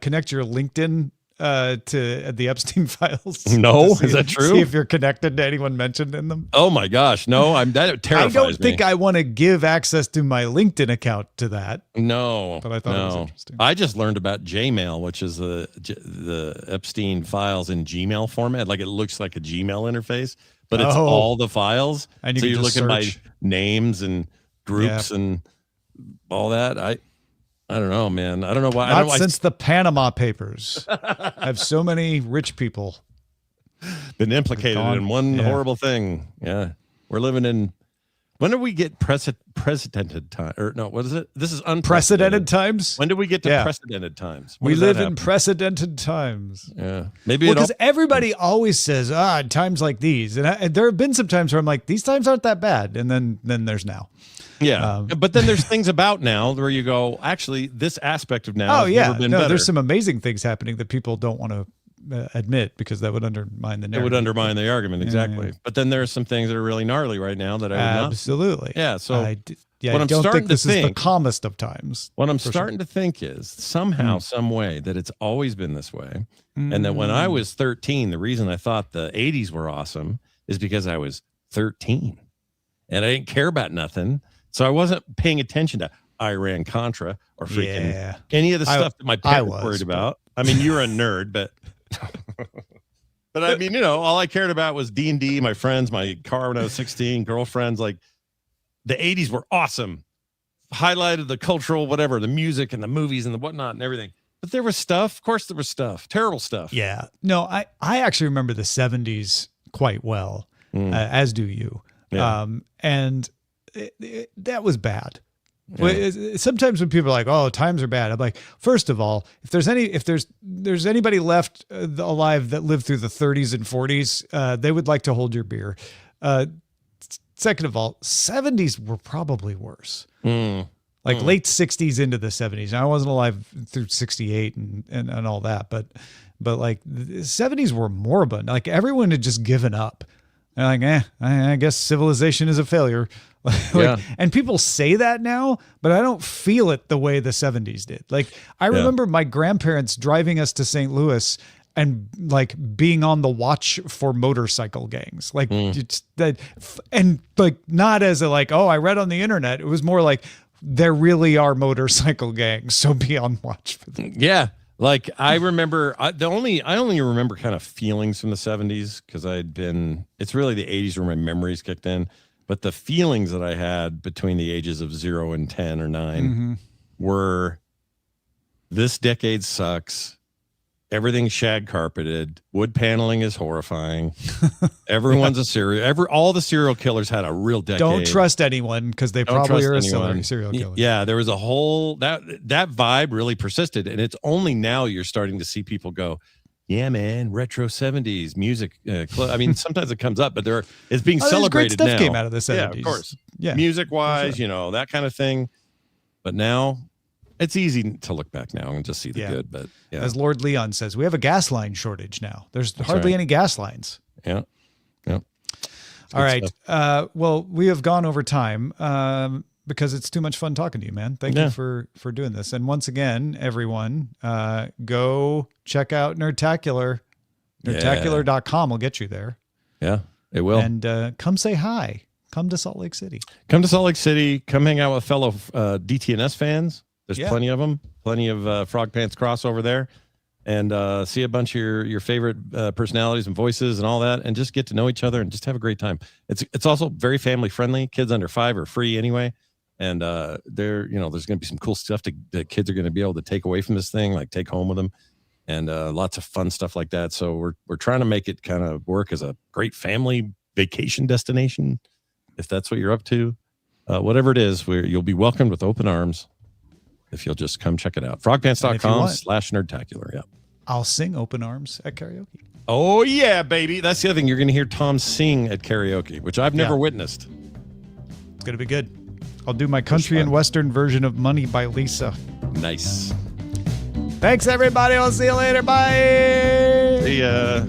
connect your LinkedIn to the Epstein files? No, is that true? See if you're connected to anyone mentioned in them. Oh my gosh, no! That terrifies me. I don't think I want to give access to my LinkedIn account to that. No, but I thought it was interesting. I just learned about Gmail, which is the Epstein files in Gmail format. It looks like a Gmail interface, but it's all the files. And you're looking by names and groups and all that. I don't know, man. I don't know why. Not since the Panama Papers have so many rich people been implicated in one horrible thing. Yeah. We're living in, when did we get precedented time? Or no, what is it? This is unprecedented times. When did we get to precedented times? We live in precedented times. Yeah. Maybe because everybody always says, times like these. And there have been some times where I'm like, these times aren't that bad. And then there's now. Yeah. But then there's things about now where you go, actually, this aspect of now has never been better. There's some amazing things happening that people don't want to admit because that would undermine the narrative. It would undermine the argument, exactly. Yeah. But then there are some things that are really gnarly right now that I would not. Absolutely. Yeah. So I don't think this is the calmest of times. What I'm starting to think is somehow, some way that it's always been this way. And that when I was 13, the reason I thought the 80s were awesome is because I was 13 and I didn't care about nothing. So I wasn't paying attention to Iran Contra or freaking any of the stuff that my parents were worried about. I mean, you're a nerd, but I mean, all I cared about was D&D, my friends, my car when I was 16, girlfriends. Like the 80s were awesome. highlighted the cultural, whatever, the music and the movies and the whatnot and everything. But there was stuff. Of course, there was stuff. Terrible stuff. Yeah. No, I actually remember the 70s quite well, as do you. Yeah. And that was bad. Yeah. Sometimes when people are like, "Oh, times are bad," I'm like, first of all, if there's anybody left alive that lived through the 30s and 40s, they would like to hold your beer. Second of all, 70s were probably worse. Like late 60s into the 70s. And I wasn't alive through 68 and all that, but like the 70s were moribund. Like everyone had just given up. They're like, I guess civilization is a failure. Yeah. And people say that now, but I don't feel it the way the 70s did. Like I remember my grandparents driving us to St. Louis and like being on the watch for motorcycle gangs. Like it's that, and like not as a like, oh, I read on the internet. It was more like there really are motorcycle gangs, so be on watch for them. Yeah. Like I remember I only remember kind of feelings from the 70s because it's really the 80s where my memories kicked in. But the feelings that I had between the ages of 0 and 10 or 9 were, this decade sucks. Everything's shag carpeted. Wood paneling is horrifying. Everyone's a all the serial killers had a real decade. Don't trust anyone because they probably are a serial killer. Yeah, there was a whole that vibe really persisted, and it's only now you're starting to see people go, yeah, man, retro 70s music. I mean, sometimes it comes up, but it's being celebrated great stuff now. Came out of the 70s. Yeah, of course. Yeah, music wise, that kind of thing. But now it's easy to look back now and just see the good. But yeah. As Lord Leon says, we have a gas line shortage now. There's hardly any gas lines. Yeah. Yeah. All right. Well, we have gone over time because it's too much fun talking to you, man. Thank you for doing this. And once again, everyone, go check out Nerdtacular. Nerdtacular.com will get you there. Yeah, it will. And come say hi. Come to Salt Lake City. Come to Salt Lake City. Come hang out with fellow DTNS fans. There's plenty of them. Plenty of Frog Pants crossover there. And see a bunch of your favorite personalities and voices and all that, and just get to know each other and just have a great time. It's also very family friendly. Kids under 5 are free anyway. And there's going to be some cool stuff that kids are going to be able to take away from this thing, like take home with them, and lots of fun stuff like that. So we're trying to make it kind of work as a great family vacation destination, if that's what you're up to. Whatever it is, you'll be welcomed with open arms if you'll just come check it out. Frogpants.com/Nerdtacular. Yeah. I'll sing Open Arms at karaoke. Oh yeah, baby. That's the other thing. You're going to hear Tom sing at karaoke, which I've never witnessed. It's going to be good. I'll do my country and western version of Money by Lisa. Nice. Thanks, everybody. I'll see you later. Bye. See ya.